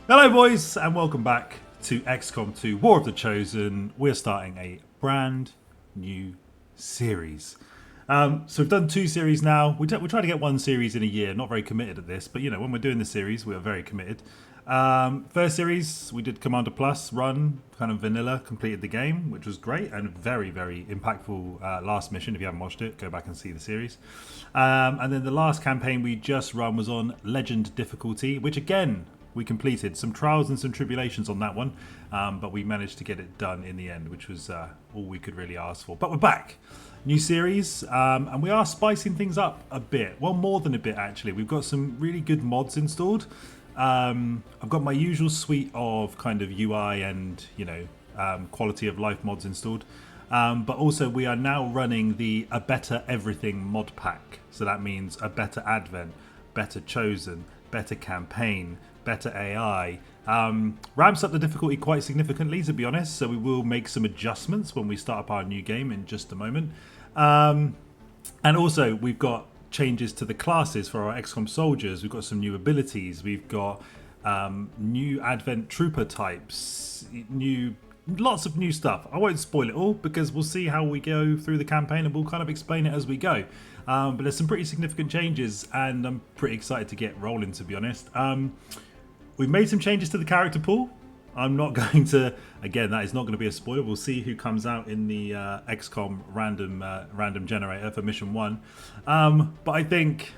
Hello boys and welcome back to XCOM 2 War of the Chosen. We're starting a brand new series. So we've done two series now. We're trying to get one series in a year. Not very committed at this, but you know, when we're doing the series, we are very committed. First series, we did Commander Plus run, kind of vanilla, completed the game, which was great and very, very impactful last mission. If you haven't watched it, go back and see the series. And then the last campaign we just run was on Legend difficulty, which again, we completed some trials and some tribulations on that one, but we managed to get it done in the end, which was all we could really ask for. But we're back. New series, and we are spicing things up a bit. Well, more than a bit, actually. We've got some really good mods installed. I've got my usual suite of kind of UI and, you know, quality of life mods installed. But also we are now running the A Better Everything mod pack. So that means a better Advent, better Chosen, better campaign, better AI. Ramps up the difficulty quite significantly, to be honest, so we will make some adjustments when we start up our new game in just a moment. And also we've got changes to the classes for our XCOM soldiers. We've got some new abilities. We've got new Advent trooper types, lots of new stuff. I won't spoil it all because we'll see how we go through the campaign and we'll kind of explain it as we go. But there's some pretty significant changes and I'm pretty excited to get rolling, to be honest. We've made some changes to the character pool. I'm not going to, again, that is not going to be a spoiler. We'll see who comes out in the XCOM random generator for mission 1. But I think,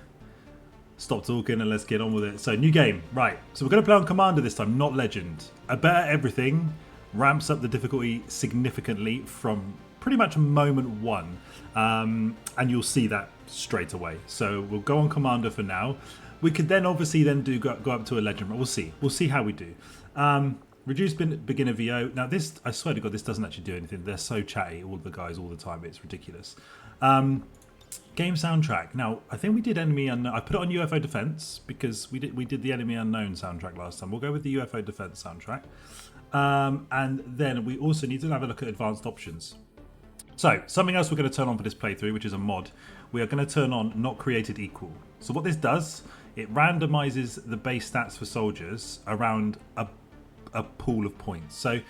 stop talking and let's get on with it. So new game, right. So we're going to play on Commander this time, not Legend. A Better Everything ramps up the difficulty significantly from pretty much moment 1. And you'll see that straight away. So we'll go on Commander for now. We could then obviously then go up to a Legend. We'll see. We'll see how we do. Reduced beginner VO. Now this, I swear to God, this doesn't actually do anything. They're so chatty, all the guys, all the time. It's ridiculous. Game soundtrack. Now I think we did Enemy Unknown. I put it on UFO Defense because we did the Enemy Unknown soundtrack last time. We'll go with the UFO Defense soundtrack. And then we also need to have a look at advanced options. So something else we're going to turn on for this playthrough, which is a mod. We are going to turn on Not Created Equal. So what this does, it randomizes the base stats for soldiers around a pool of points. So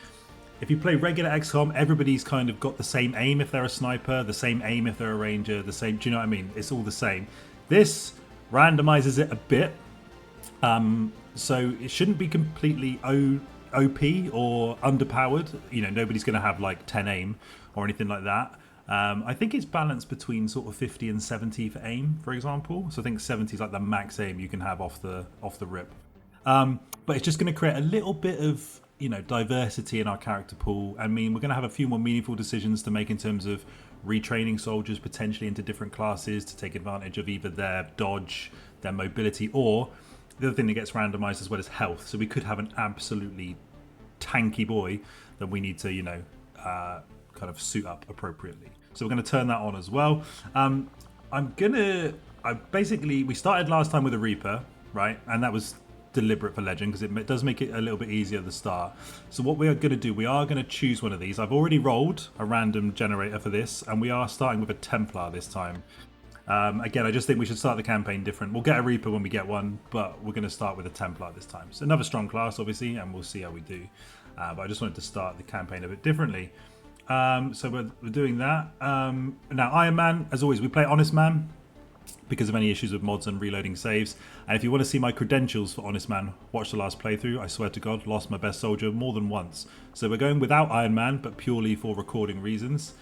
if you play regular XCOM, everybody's kind of got the same aim if they're a sniper, the same aim if they're a ranger, the same, do you know what I mean? It's all the same. This randomizes it a bit. So it shouldn't be completely OP or underpowered. You know, nobody's going to have like 10 aim or anything like that. I think it's balanced between sort of 50 and 70 for aim, for example. So I think 70 is like the max aim you can have off the rip. But it's just going to create a little bit of, you know, diversity in our character pool. I mean, we're going to have a few more meaningful decisions to make in terms of retraining soldiers potentially into different classes to take advantage of either their dodge, their mobility, or the other thing that gets randomized as well is health. So we could have an absolutely tanky boy that we need to, you know, kind of suit up appropriately. So we're going to turn that on as well. We started last time with a Reaper, right? And that was deliberate for Legend because it does make it a little bit easier at the start. So what we are going to do, we are going to choose one of these. I've already rolled a random generator for this, and we are starting with a Templar this time. Again, I just think we should start the campaign different. We'll get a Reaper when we get one, but we're going to start with a Templar this time. So another strong class, obviously, and we'll see how we do. But I just wanted to start the campaign a bit differently. So we're doing that. Now, Iron Man, as always, we play Honest Man because of any issues with mods and reloading saves. And if you want to see my credentials for Honest Man, watch the last playthrough. I swear to God, lost my best soldier more than once. So we're going without Iron Man, but purely for recording reasons.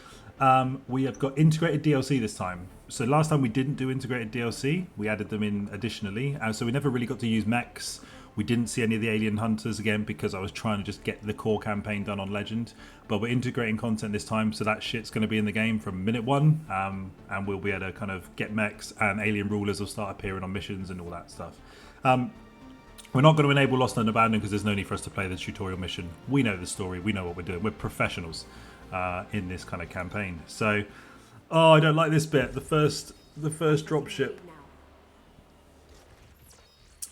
We have got integrated DLC this time. So last time we didn't do integrated DLC. We added them in additionally. So we never really got to use mechs. We didn't see any of the alien hunters again because I was trying to just get the core campaign done on Legend. But we're integrating content this time, so that shit's going to be in the game from minute 1. And we'll be able to kind of get mechs, and alien rulers will start appearing on missions and all that stuff. We're not going to enable Lost and Abandoned because there's no need for us to play the tutorial mission. We know the story. We know what we're doing. We're professionals in this kind of campaign. So, oh, I don't like this bit. The first dropship.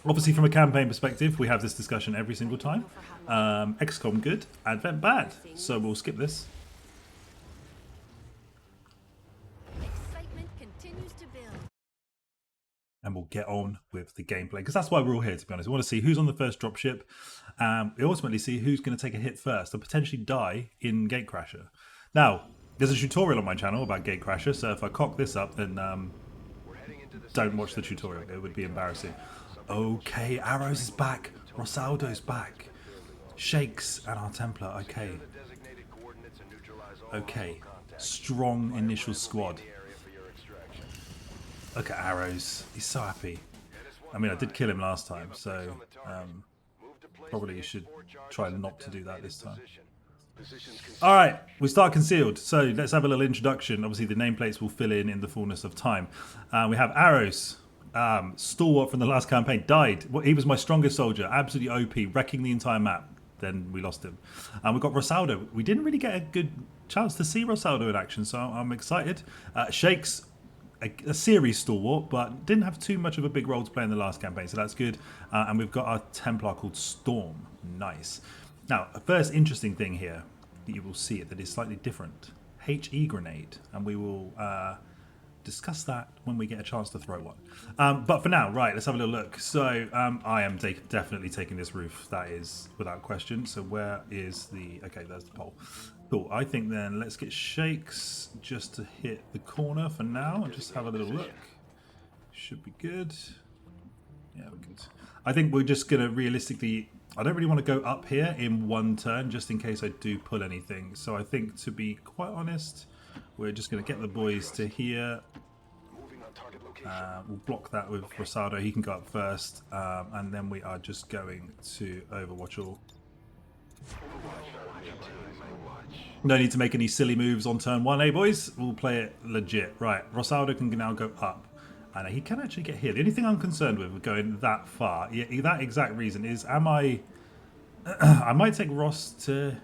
Obviously, from a campaign perspective, we have this discussion every single time. XCOM good, Advent bad. So we'll skip this. Excitement continues to build. and we'll get on with the gameplay, because that's why we're all here, to be honest. We want to see who's on the first dropship. We ultimately see who's going to take a hit first and potentially die in Gatecrasher. Now, there's a tutorial on my channel about Gatecrasher, so if I cock this up, then don't watch the tutorial. It would be embarrassing. Okay, Arrows is back. Rosaldo's back. Shakes and our Templar. Okay. Okay. Strong initial squad. Look at Arrows. He's so happy. I mean, I did kill him last time, so probably should try not to do that this time. Alright, we start concealed. So let's have a little introduction. Obviously, the nameplates will fill in the fullness of time. We have Arrows. Stalwart from the last campaign died. He was my strongest soldier. Absolutely OP, wrecking the entire map. Then we lost him. We've got Rosaldo. We didn't really get a good chance to see Rosaldo in action, so I'm excited. Shakes, a series stalwart, but didn't have too much of a big role to play in the last campaign, so that's good. And we've got our Templar called Storm. Nice. Now, a first interesting thing here that you will see that is slightly different. HE grenade, and we will discuss that when we get a chance to throw one. But for now, right, let's have a little look. So I am definitely taking this roof. That is without question. So where is the... Okay, there's the pole. Cool. I think then let's get Shakes just to hit the corner for now and just have a little look. Should be good. Yeah, we're good. I think we're just going to realistically... I don't really want to go up here in one turn just in case I do pull anything. So I think, to be quite honest, we're just going to get the boys to here. We'll block that with Rosaldo. He can go up first. And then we are just going to Overwatch all. No need to make any silly moves on turn one, eh, boys? We'll play it legit. Right, Rosaldo can now go up. And he can actually get here. The only thing I'm concerned with going that far, yeah, that exact reason is, am I... I might take Ross to...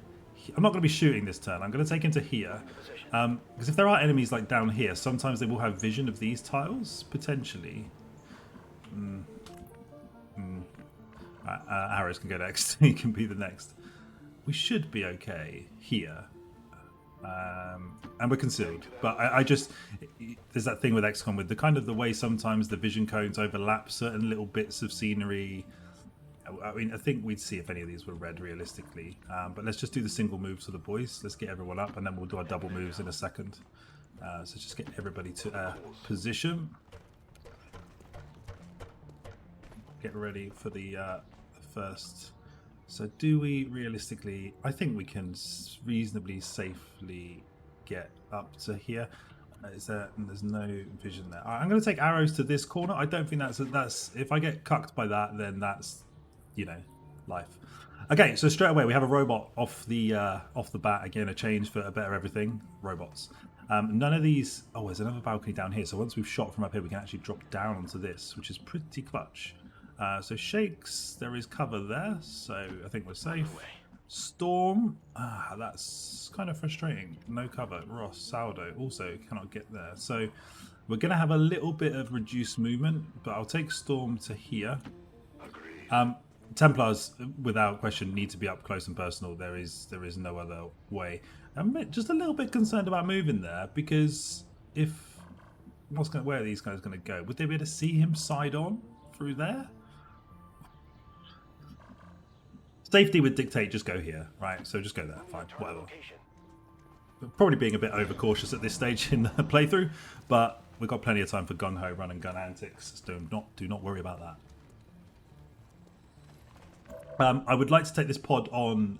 I'm not going to be shooting this turn. I'm going to take him to here. Because if there are enemies like down here, sometimes they will have vision of these tiles, potentially. Arrows can go next. He can be the next. We should be okay here. And we're concealed. But I just... There's that thing with XCOM with the kind of the way sometimes the vision cones overlap certain little bits of scenery. I mean, I think we'd see if any of these were red realistically. But let's just do the single moves for the boys. Let's get everyone up and then we'll do our double moves in a second. So just get everybody to position. Get ready for the first... So do we realistically... I think we can reasonably safely get up to here. There's no vision there. I'm going to take Arrows to this corner. I don't think that's... If I get cucked by that, then that's, you know, life. Okay, so straight away we have a robot off the bat. Again, a change for a better everything. Robots. None of these... Oh, there's another balcony down here. So once we've shot from up here, we can actually drop down onto this, which is pretty clutch. So Shakes, there is cover there, so I think we're safe. Storm, that's kind of frustrating. No cover. Rosaldo also cannot get there. So we're going to have a little bit of reduced movement, but I'll take Storm to here. Templars, without question, need to be up close and personal. There is no other way. I'm just a little bit concerned about moving there, because if... where are these guys going to go? Would they be able to see him side on through there? Safety would dictate just go here, right? So just go there, fine, whatever. Probably being a bit overcautious at this stage in the playthrough, but we've got plenty of time for gung-ho run and gun antics, so do not worry about that. I would like to take this pod on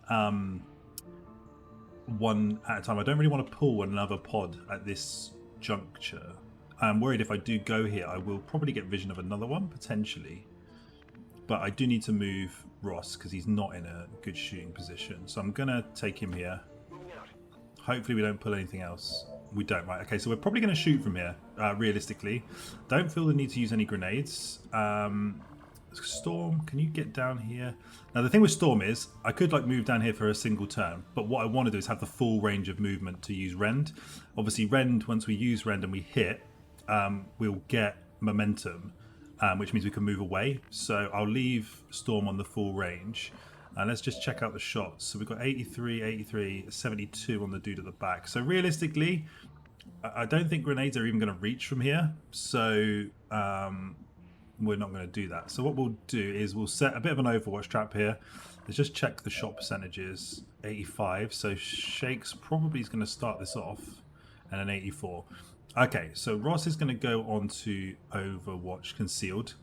one at a time. I don't really want to pull another pod at this juncture. I'm worried if I do go here, I will probably get vision of another one, potentially. But I do need to move Ross because he's not in a good shooting position. So I'm going to take him here. Hopefully we don't pull anything else. We don't, right? Okay, so we're probably going to shoot from here, realistically. Don't feel the need to use any grenades. Storm, can you get down here? Now the thing with Storm is, I could like move down here for a single turn, but what I want to do is have the full range of movement to use Rend. Obviously Rend, once we use Rend and we hit, we'll get momentum. Which means we can move away. So I'll leave Storm on the full range. And let's just check out the shots. So we've got 83, 83, 72 on the dude at the back. So realistically, I don't think grenades are even going to reach from here. So we're not going to do that. So what we'll do is we'll set a bit of an Overwatch trap here. Let's just check the shot percentages. 85. So Shakes probably is going to start this off, and an 84. Okay, so Ross is going to go on to Overwatch concealed.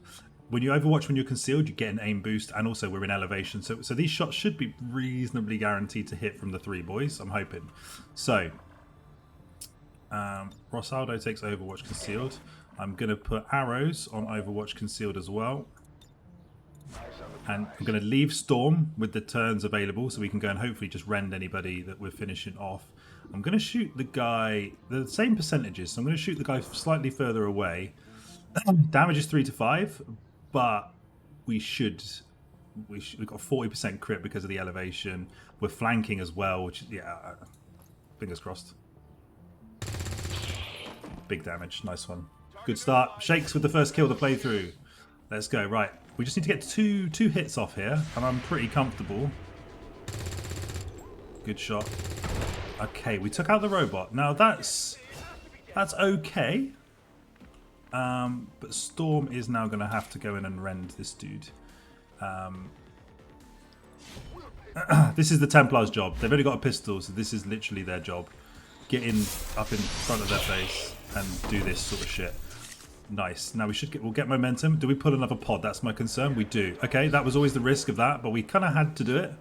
When you Overwatch when you're concealed, you get an aim boost, and also we're in elevation. So these shots should be reasonably guaranteed to hit from the 3 boys, I'm hoping. So, Rosaldo takes Overwatch concealed. I'm going to put arrows on Overwatch concealed as well. And I'm going to leave Storm with the turns available so we can go and hopefully just rend anybody that we're finishing off. I'm going to shoot the guy, the same percentages, so I'm going to shoot the guy slightly further away. Damage is 3 to 5, but we've got 40% crit because of the elevation. We're flanking as well, which, yeah, fingers crossed. Big damage, nice one. Good start. Shakes with the first kill of the playthrough. Let's go. Right, we just need to get two hits off here, and I'm pretty comfortable. Good shot. Okay, we took out the robot. Now that's okay. But Storm is now going to have to go in and rend this dude. This is the Templar's job. They've only got a pistol, so this is literally their job. Get in up in front of their face and do this sort of shit. Nice. Now we'll get momentum. Do we pull another pod? That's my concern. We do. Okay, that was always the risk of that, but we kind of had to do it.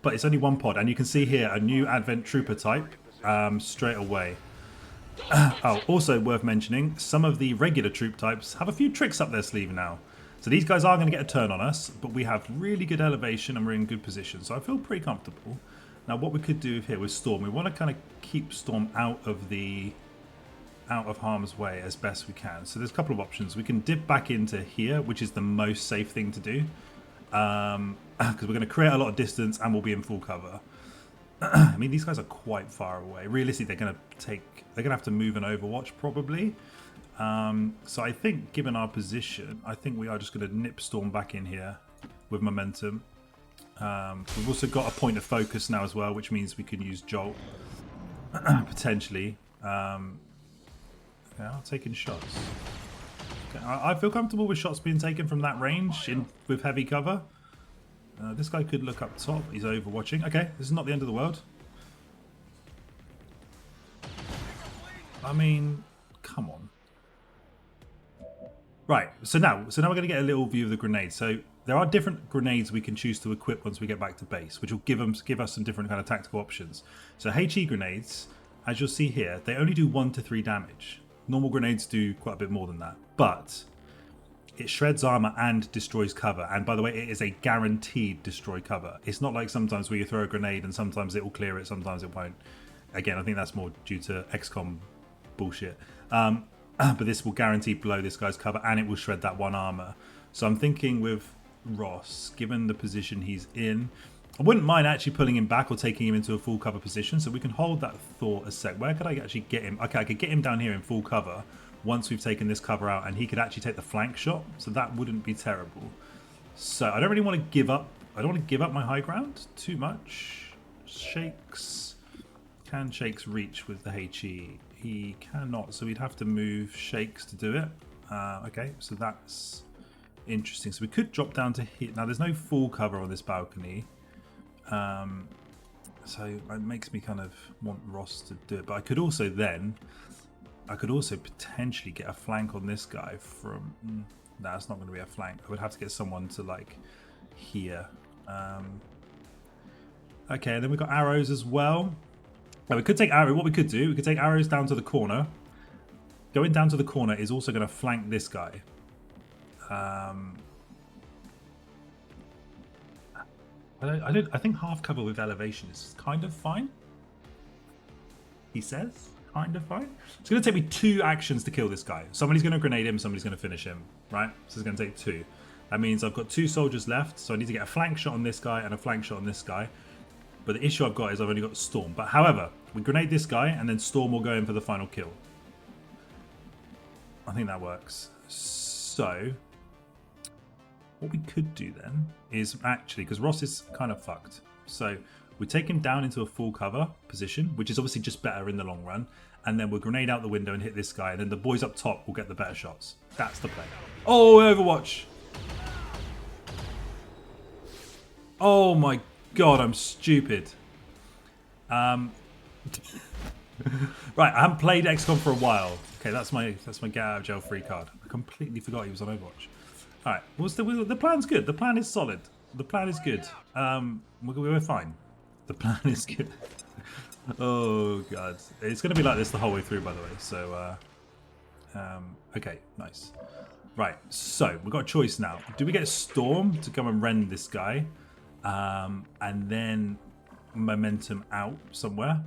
But it's only one pod, and you can see here a new Advent Trooper type straight away. Oh, also worth mentioning, some of the regular troop types have a few tricks up their sleeve now. So these guys are going to get a turn on us, but we have really good elevation and we're in good position. So I feel pretty comfortable. Now what we could do here with Storm, we want to kind of keep Storm out of harm's way as best we can. So there's a couple of options. We can dip back into here, which is the most safe thing to do. Because we're going to create a lot of distance and we'll be in full cover. I mean, these guys are quite far away. Realistically, they're going to have to move an Overwatch probably. So I think, given our position, I think we are just going to nip Storm back in here with momentum. We've also got a point of focus now as well, which means we can use Jolt potentially. Yeah, taking shots. Okay, I feel comfortable with shots being taken from that range with heavy cover. This guy could look up top. He's overwatching. Okay, this is not the end of the world. I mean, come on. Right, so now we're going to get a little view of the grenades. So there are different grenades we can choose to equip once we get back to base, which will give us some different kind of tactical options. So HE grenades, as you'll see here, they only do 1 to 3 damage. Normal grenades do quite a bit more than that, but it shreds armor and destroys cover. And by the way, it is a guaranteed destroy cover. It's not like sometimes where you throw a grenade and sometimes it will clear it, sometimes it won't. Again, I think that's more due to XCOM bullshit. But this will guarantee blow this guy's cover and it will shred that 1 armor. So I'm thinking with Ross, given the position he's in, I wouldn't mind actually pulling him back or taking him into a full cover position. So we can hold that thought a sec. Where could I actually get him? Okay, I could get him down here in full cover once we've taken this cover out, and he could actually take the flank shot. So that wouldn't be terrible. So I don't really want to give up. I don't want to give up my high ground too much. Shakes. Can Shakes reach with the HE? He cannot, so we'd have to move Shakes to do it. Okay, so that's interesting. So we could drop down to here. Now there's no full cover on this balcony. So it makes me kind of want Ross to do it. But I could also potentially get a flank on this guy from... No, that's not going to be a flank. I would have to get someone to like here. Okay, and then we've got arrows as well. Now we could take arrow. What we could do, we could take arrows down to the corner. Going down to the corner is also going to flank this guy. I think half cover with elevation is kind of fine. He says, kind of fine. It's going to take me 2 actions to kill this guy. Somebody's going to grenade him, somebody's going to finish him, right? So it's going to take 2. That means I've got 2 soldiers left, so I need to get a flank shot on this guy and a flank shot on this guy. But the issue I've got is I've only got Storm. But however, we grenade this guy and then Storm will go in for the final kill. I think that works. So, what we could do then is actually, because Ross is kind of fucked, so we take him down into a full cover position, which is obviously just better in the long run, and then we'll grenade out the window and hit this guy, and then the boys up top will get the better shots. That's the play. Oh, Overwatch! Oh my god, I'm stupid. Right, I haven't played XCOM for a while. Okay, that's my get out of jail free card. I completely forgot he was on Overwatch. All right, the plan's good. The plan is solid. The plan is good. We're fine. The plan is good. Oh god, it's going to be like this the whole way through, by the way. So, okay, nice. Right, so we've got a choice now. Do we get Storm to come and rend this guy, and then momentum out somewhere?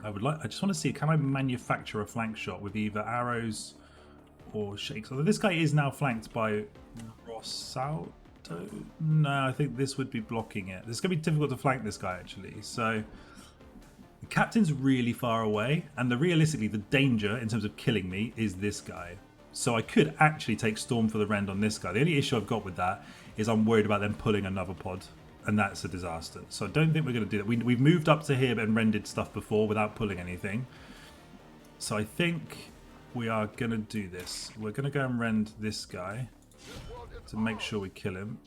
I just want to see, can I manufacture a flank shot with either arrows or shakes? Although this guy is now flanked by Rosaldo. No, I think this would be blocking it. It's going to be difficult to flank this guy, actually. So the captain's really far away, and realistically, the danger in terms of killing me is this guy. So I could actually take Storm for the rend on this guy. The only issue I've got with that is I'm worried about them pulling another pod, and that's a disaster. So I don't think we're going to do that. We've moved up to here and rendered stuff before without pulling anything. So I think we are going to do this. We're going to go and rend this guy to make sure we kill him.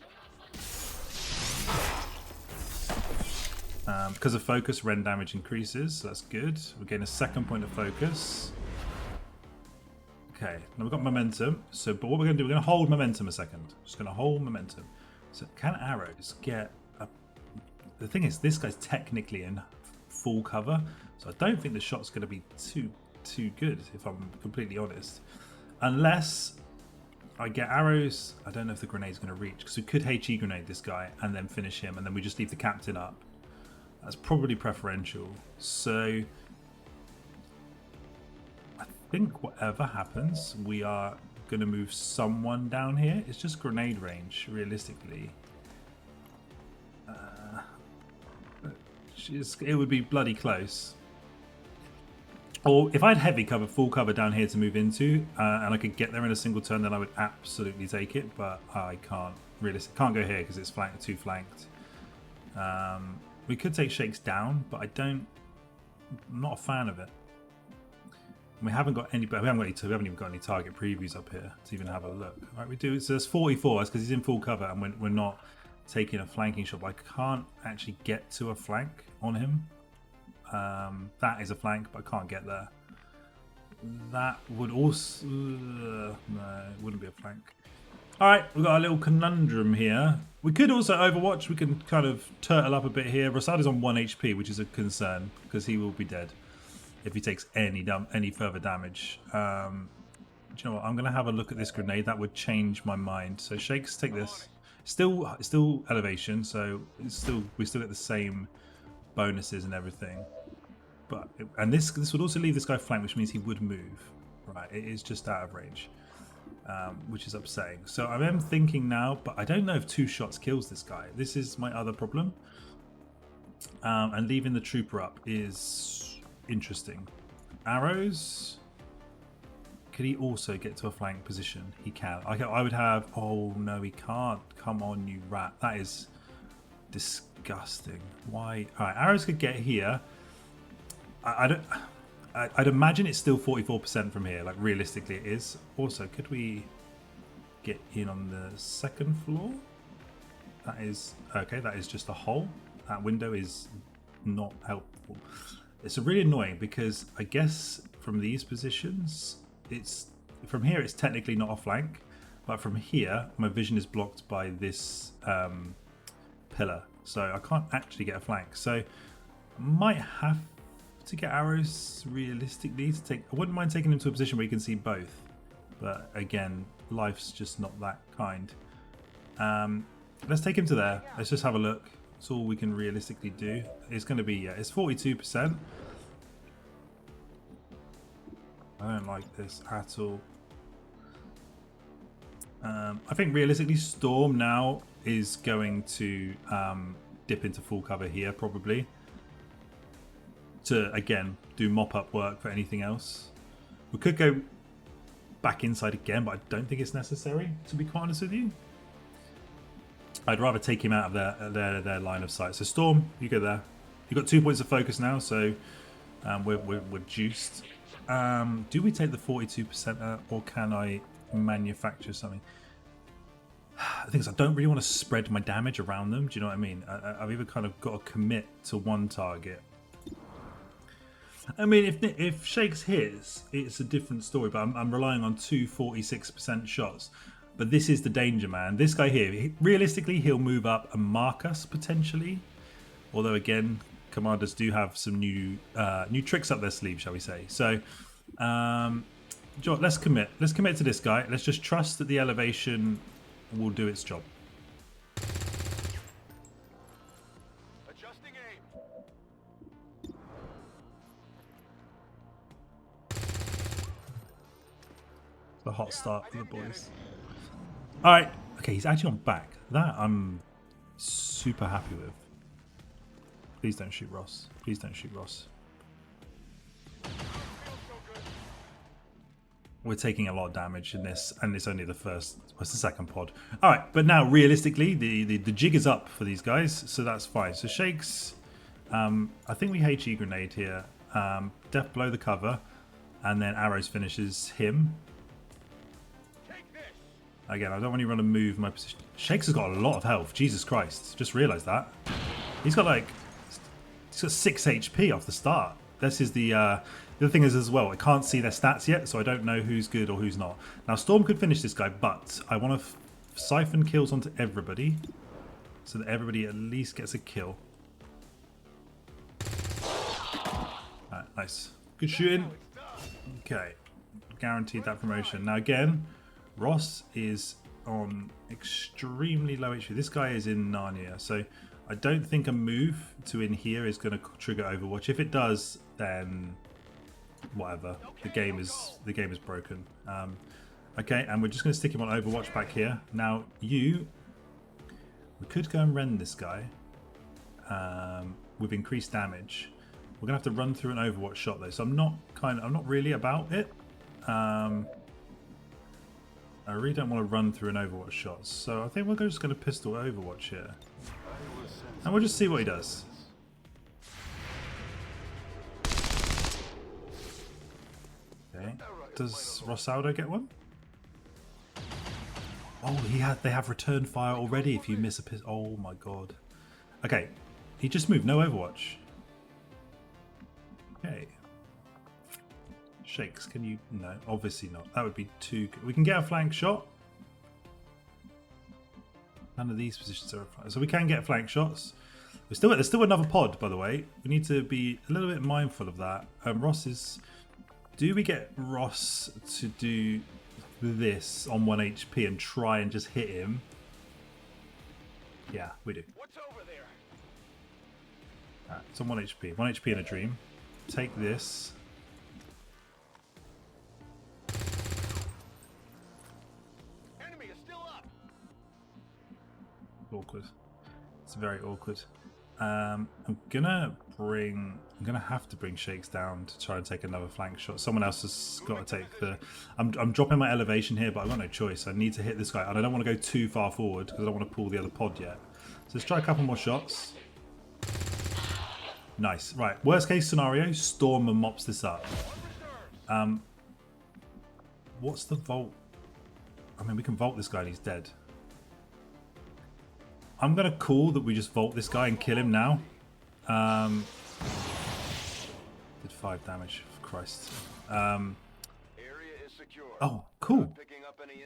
Because of focus, rend damage increases, so that's good. We're getting a second point of focus. Okay, now we've got momentum. So, but what we're going to do, we're going to hold momentum a second. Just going to hold momentum. So, can arrows get a... The thing is, this guy's technically in full cover, so I don't think the shot's going to be too good, if I'm completely honest. Unless I get arrows. I don't know if the grenade's going to reach, because we could HE grenade this guy and then finish him, and then we just leave the captain up. That's probably preferential. So I think whatever happens, we are going to move someone down here. It's just grenade range, realistically. It would be bloody close. Or if I had heavy cover, full cover down here to move into, and I could get there in a single turn, then I would absolutely take it. But I can't can't go here because it's too flanked. We could take shakes down, but I'm not a fan of it. We haven't got any, but we haven't even got any target previews up here to even have a look. All right, we do. So there's 44. That's because he's in full cover, and we're not taking a flanking shot. But I can't actually get to a flank on him. That is a flank, but I can't get there. That would also no, it wouldn't be a flank. All right, we've got a little conundrum here. We could also Overwatch. We can kind of turtle up a bit here. Rosaldo's on 1 HP, which is a concern because he will be dead if he takes any further damage. Do you know what? I'm going to have a look at this grenade. That would change my mind. So shakes, take this. Still elevation, so we still get the same bonuses and everything. But this would also leave this guy flanked, which means he would move. Right, it is just out of range. Which is upsetting. So I am thinking now, but I don't know if 2 shots kills this guy. This is my other problem. And leaving the trooper up is interesting. Arrows. Could he also get to a flank position? He can. I would have... Oh, no, he can't. Come on, you rat. That is disgusting. Why? All right, arrows could get here. I'd imagine it's still 44% from here. Like, realistically, it is. Also, could we get in on the second floor? That is... Okay, that is just a hole. That window is not helpful. It's really annoying because I guess from these positions, from here it's technically not a flank, but from here my vision is blocked by this pillar, so I can't actually get a flank. So I might have to get arrows realistically to take. I wouldn't mind taking him to a position where you can see both, but again, life's just not that kind. Let's take him to there. Let's just have a look. That's all we can realistically do. It's going to be, yeah, it's 42%. I don't like this at all. I think realistically Storm now is going to dip into full cover here probably to again do mop-up work for anything else. We could go back inside again, but I don't think it's necessary, to be quite honest with you. I'd rather take him out of their line of sight. So Storm, you go there. You've got 2 points of focus now, so we're juiced. Do we take the 42% out, or can I manufacture something? The thing is, I don't really want to spread my damage around them. Do you know what I mean? I've either kind of got to commit to one target. I mean, if Shakes hits, it's a different story, but I'm relying on 2 46% shots. But this is the danger, man. This guy here, realistically, he'll move up and mark us, potentially. Although, again, commanders do have some new tricks up their sleeve, shall we say. So, let's commit. Let's commit to this guy. Let's just trust that the elevation will do its job. Adjusting aim. The hot start for the boys. Alright. Okay, he's actually on back. That I'm super happy with. Please don't shoot Ross. Please don't shoot Ross. We're taking a lot of damage in this, and it's only the second pod. Alright, but now realistically, the jig is up for these guys, so that's fine. So Shakes, I think we HE grenade here. Death below the cover, and then Arrows finishes him. Again, I don't want anyone to move my position. Shakes has got a lot of health. Jesus Christ. Just realised that. He's got 6 HP off the start. This is the other thing is as well, I can't see their stats yet, so I don't know who's good or who's not. Now, Storm could finish this guy, but I want to siphon kills onto everybody so that everybody at least gets a kill. Alright, nice. Good shooting. Okay. Guaranteed that promotion. Now, again, Ross is on extremely low HP. This guy is in Narnia, so I don't think a move to in here is going to trigger Overwatch. If it does, then whatever. The game is broken. Okay, and we're just going to stick him on Overwatch back here. Now, we could go and rend this guy with increased damage. We're going to have to run through an Overwatch shot though, so I'm not really about it. I really don't want to run through an Overwatch shot, so I think we're just going to pistol Overwatch here. And we'll just see what he does. Okay. Does Rosaldo get one? Oh, they have return fire already if you miss a pistol. Oh my god. Okay. He just moved, no Overwatch. Okay. Shakes, can you? No, obviously not. That would be too good. We can get a flank shot. None of these positions are a flank. So we can get flank shots. There's still another pod, by the way. We need to be a little bit mindful of that. Ross is... Do we get Ross to do this on 1 HP and try and just hit him? Yeah, we do. What's over there? Right, it's on 1 HP. 1 HP in a dream. Take this. Enemy is still up. Awkward. It's very awkward. I'm gonna have to bring Shakes down to try and take another flank shot. Someone else has got to take the... I'm dropping my elevation here, but I've got no choice. I need to hit this guy, and I don't want to go too far forward because I don't want to pull the other pod yet. So let's try a couple more shots. Nice. Right. Worst case scenario, Storm and mops this up. What's the vault? I mean, we can vault this guy and he's dead. I'm going to call that we just vault this guy and kill him now. Did 5 damage, for Christ. Oh, cool.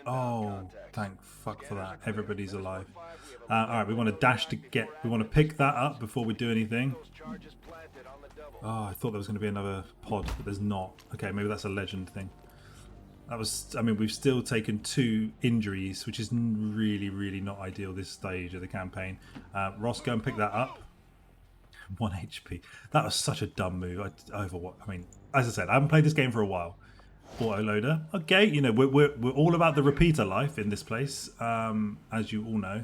Oh, thank fuck for that. Everybody's alive. Alright, we want to dash to get... We want to pick that up before we do anything. Oh, I thought there was going to be another pod, but there's not. Okay, maybe that's a legend thing. That was... I mean, we've still taken 2 injuries, which is really, really not ideal this stage of the campaign. Ross, go and pick that up. 1 HP. That was such a dumb move. Overwatch. I mean, as I said, I haven't played this game for a while. Autoloader. Okay, you know, we're all about the repeater life in this place, as you all know.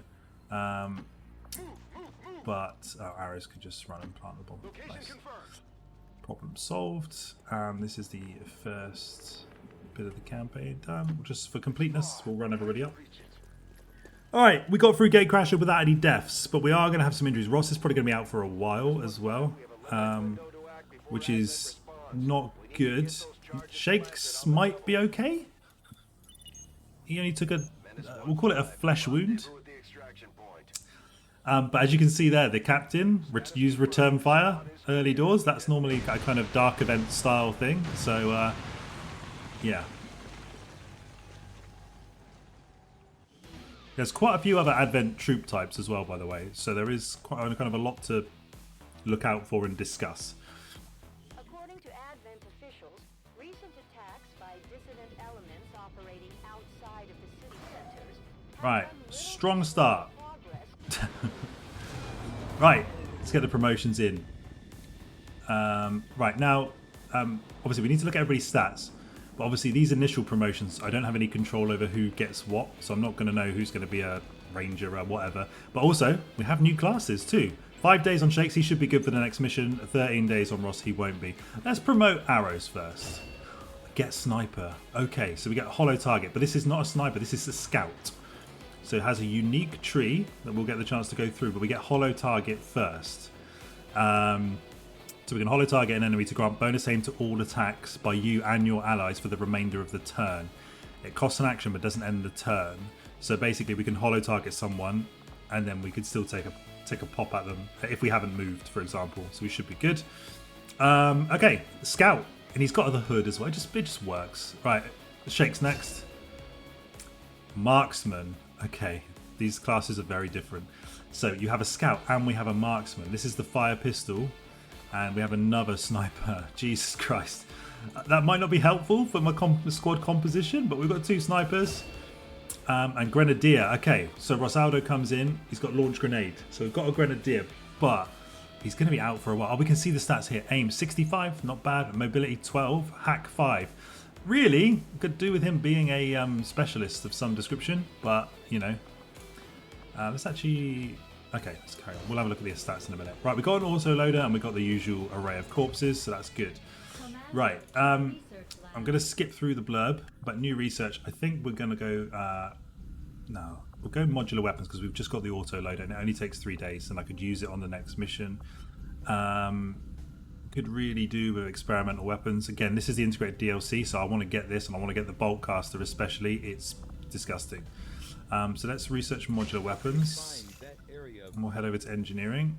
But arrows could just run and plant the bomb. Nice. Problem solved. This is the first bit of the campaign done. Just for completeness, we'll run everybody up. All right, we got through Gatecrasher without any deaths, but we are going to have some injuries. Ross is probably going to be out for a while as well, which is not good. Shakes might be okay. He only took a, we'll call it a flesh wound. But as you can see there, the captain used return fire early doors. That's normally a kind of dark event style thing. So, yeah. There's quite a few other Advent troop types as well, by the way. So there is quite kind of a lot to look out for and discuss. According to Advent officials, recent attacks by dissident elements operating outside of the city centers Right, strong start. Right, let's get the promotions in. Right, now, obviously we need to look at everybody's stats. But obviously these initial promotions, I don't have any control over who gets what. So I'm not going to know who's going to be a ranger or whatever. But also, we have new classes too. 5 days on Shakes, he should be good for the next mission. 13 days on Ross, he won't be. Let's promote arrows first. Get sniper. Okay, so we get hollow target. But this is not a sniper, this is a scout. So it has a unique tree that we'll get the chance to go through. But we get hollow target first. So we can hollow target an enemy to grant bonus aim to all attacks by you and your allies for the remainder of the turn. It costs an action but doesn't end the turn. So basically we can hollow target someone and then we could still take a pop at them if we haven't moved, for example. So we should be good. Okay, scout. And he's got the hood as well. It just works. Right, Shakes next. Marksman. Okay, these classes are very different. So you have a scout and we have a marksman. This is the fire pistol. And we have another sniper. Jesus Christ. That might not be helpful for my squad composition, but we've got 2 snipers. And Grenadier. Okay, so Rosaldo comes in. He's got launch grenade. So we've got a Grenadier, but he's going to be out for a while. Oh, we can see the stats here. Aim 65, not bad. Mobility 12. Hack 5. Really, could do with him being a specialist of some description, but, you know. Let's actually... Okay, let's carry on. We'll have a look at the stats in a minute. Right, we've got an auto loader and we've got the usual array of corpses, so that's good. Right, I'm going to skip through the blurb, but new research, I think we're going to go... no, we'll go modular weapons because we've just got the auto loader and it only takes 3 days and I could use it on the next mission. Could really do with experimental weapons. Again, this is the integrated DLC, so I want to get this and I want to get the bolt caster especially. It's disgusting. So let's research modular weapons. And we'll head over to engineering.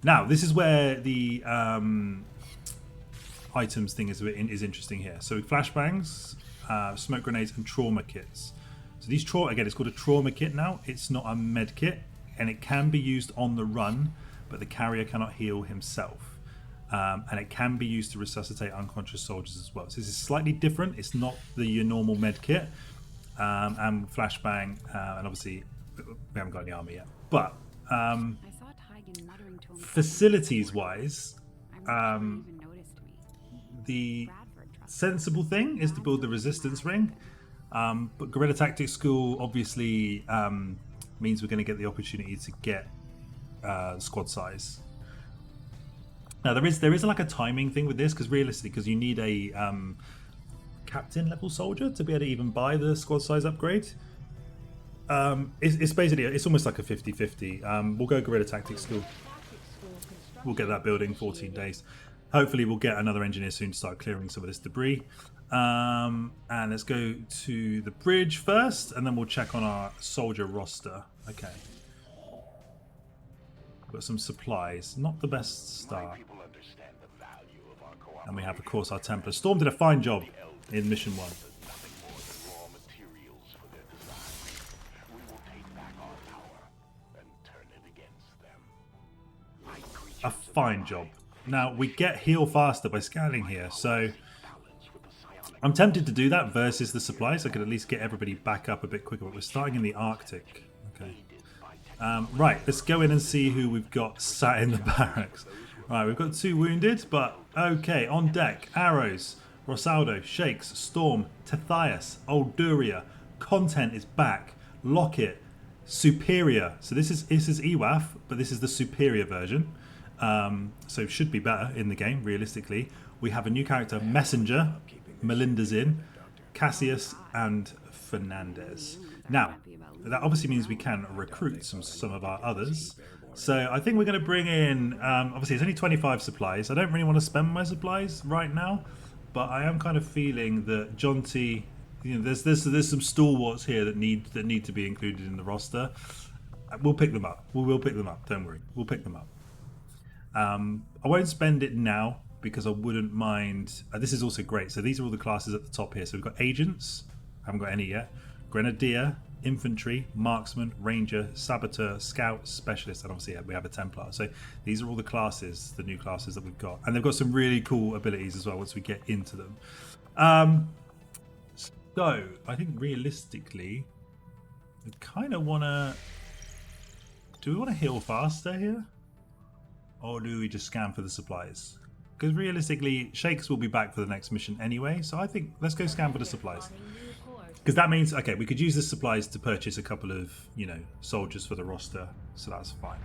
Now, this is where the items thing is interesting here. So flashbangs, smoke grenades, and trauma kits. So these trauma, again, it's called a trauma kit now. It's not a med kit, and it can be used on the run, but the carrier cannot heal himself. And it can be used to resuscitate unconscious soldiers as well. So this is slightly different. It's not your normal med kit. And flashbang, and obviously we haven't got any armor yet. But facilities wise, the sensible thing is to build the resistance ring. But Guerrilla Tactics School obviously means we're going to get the opportunity to get squad size. Now there is like a timing thing with this because realistically, because you need a captain level soldier to be able to even buy the squad size upgrade. It's basically, it's almost like a 50-50. We'll go Guerrilla Tactics School. We'll get that building 14 days. Hopefully we'll get another engineer soon to start clearing some of this debris. And let's go to the bridge first, and then we'll check on our soldier roster. Okay. Got some supplies. Not the best start. And we have, of course, our Templar. Storm did a fine job in Mission 1. A fine job. Now, we get heal faster by scanning here, so I'm tempted to do that versus the supplies. I could at least get everybody back up a bit quicker, but we're starting in the Arctic. Okay. Right, let's go in and see who we've got sat in the barracks. Right, we've got 2 wounded, but okay, on deck, arrows, Rosaldo, Shakes, Storm, Tethias, Olduria, Content is back, Lockett, Superior. So this is EWAF, but this is the superior version. So it should be better in the game, realistically. We have a new character, Messenger, Melinda's in, Cassius, and Fernandez. Now, that obviously means we can recruit some of our others. So I think we're going to bring in, obviously it's only 25 supplies. I don't really want to spend my supplies right now, but I am kind of feeling that Jonty, you know, there's some stalwarts here that need to be included in the roster. We'll pick them up. We'll pick them up. Don't worry. We'll pick them up. I won't spend it now because I wouldn't mind. This is also great. So these are all the classes at the top here. So we've got agents. Haven't got any yet. Grenadier, infantry, marksman, ranger, saboteur, scout, specialist, and obviously we have a Templar. So these are all the classes, the new classes that we've got, and they've got some really cool abilities as well once we get into them. So I think realistically, we kind of want to. Do we want to heal faster here, or do we just scan for the supplies? Because realistically, Shakes will be back for the next mission anyway. So I think let's go scan for the supplies. Because that means, okay, we could use the supplies to purchase a couple of, you know, soldiers for the roster. So that's fine.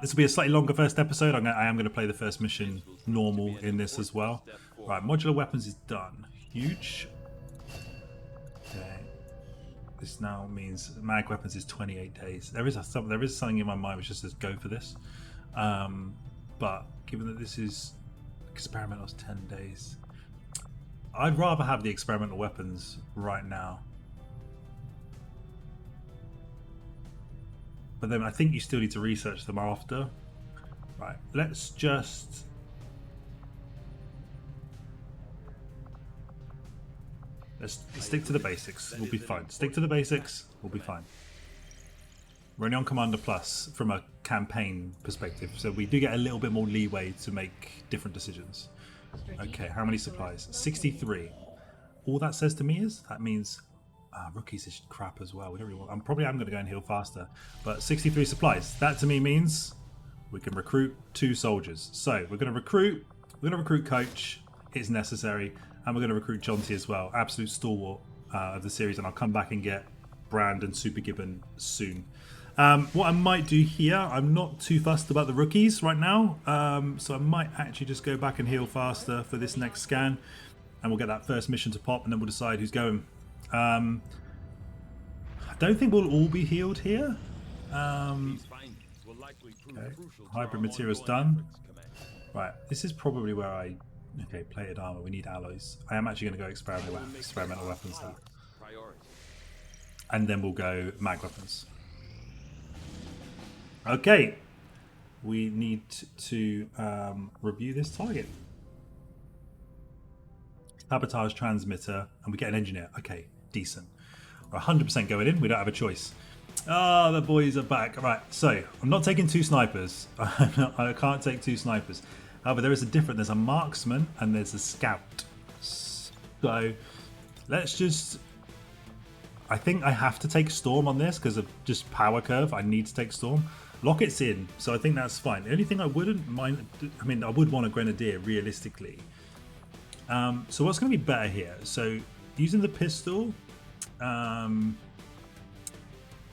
This will be a slightly longer first episode. I am going to play the first mission normal in this as well. Right, modular weapons is done. Huge. Okay. This now means mag weapons is 28 days. There is something in my mind which just says go for this. But given that this is experimental 10 days. I'd rather have the experimental weapons right now. But then I think you still need to research them after. Right, let's just... Let's stick to the basics. We'll be fine. Stick to the basics. We'll be fine. We're only on Commander Plus from a campaign perspective. So we do get a little bit more leeway to make different decisions. Okay, how many supplies? 63. All that says to me is that means rookies is crap as well. We don't really want. I'm going to go and heal faster, but 63 supplies. That to me means we can recruit 2 soldiers. So we're going to recruit. We're going to recruit Coach. It's necessary, and we're going to recruit Jonty as well. Absolute stalwart of the series, and I'll come back and get Brand and Super Gibbon soon. What I might do here, I'm not too fussed about the rookies right now, so I might actually just go back and heal faster for this next scan, and we'll get that first mission to pop, and then we'll decide who's going. I don't think we'll all be healed here. Okay. Hybrid materials done. Right, this is probably where I... Okay, plated armor, we need alloys. I am actually going to go experimental weapons now. And then we'll go mag weapons. Okay, we need to review this target. Sabotage transmitter, and we get an engineer. Okay, decent. We're 100% going in. We don't have a choice. Oh, the boys are back. Right, so I'm not taking 2 snipers. I can't take 2 snipers. However, there is a difference. There's a marksman and there's a scout. So let's just... I think I have to take Storm on this because of just power curve. I need to take Storm. Locket's in, so I think that's fine. The only thing I wouldn't mind, I mean, I would want a Grenadier realistically. So what's going to be better here? So using the pistol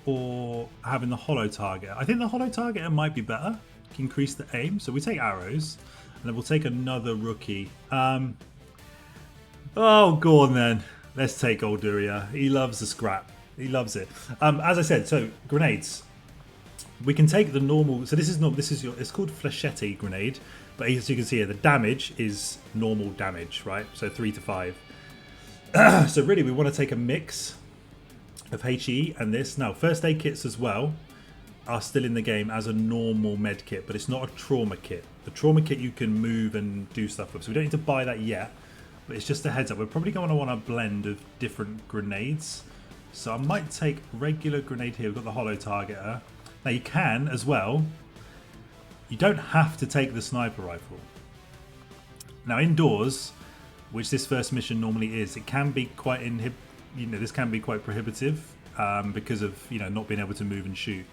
or having the hollow target. I think the hollow target might be better. Increase the aim. So we take arrows, and then we'll take another rookie. Oh, go on then. Let's take Olduria. He loves the scrap. He loves it. As I said, so grenades. We can take the normal. So this is not. This is your. It's called Flechette grenade. But as you can see here, the damage is normal damage, right? So 3 to 5. So really, we want to take a mix of HE and this. Now, first aid kits as well are still in the game as a normal med kit, but it's not a trauma kit. The trauma kit you can move and do stuff with, so we don't need to buy that yet. But it's just a heads up. We're probably going to want a blend of different grenades. So I might take regular grenade here. We've got the hollow targeter. Now you can as well. You don't have to take the sniper rifle. Now indoors, which this first mission normally is, it can be quite this can be quite prohibitive because of not being able to move and shoot.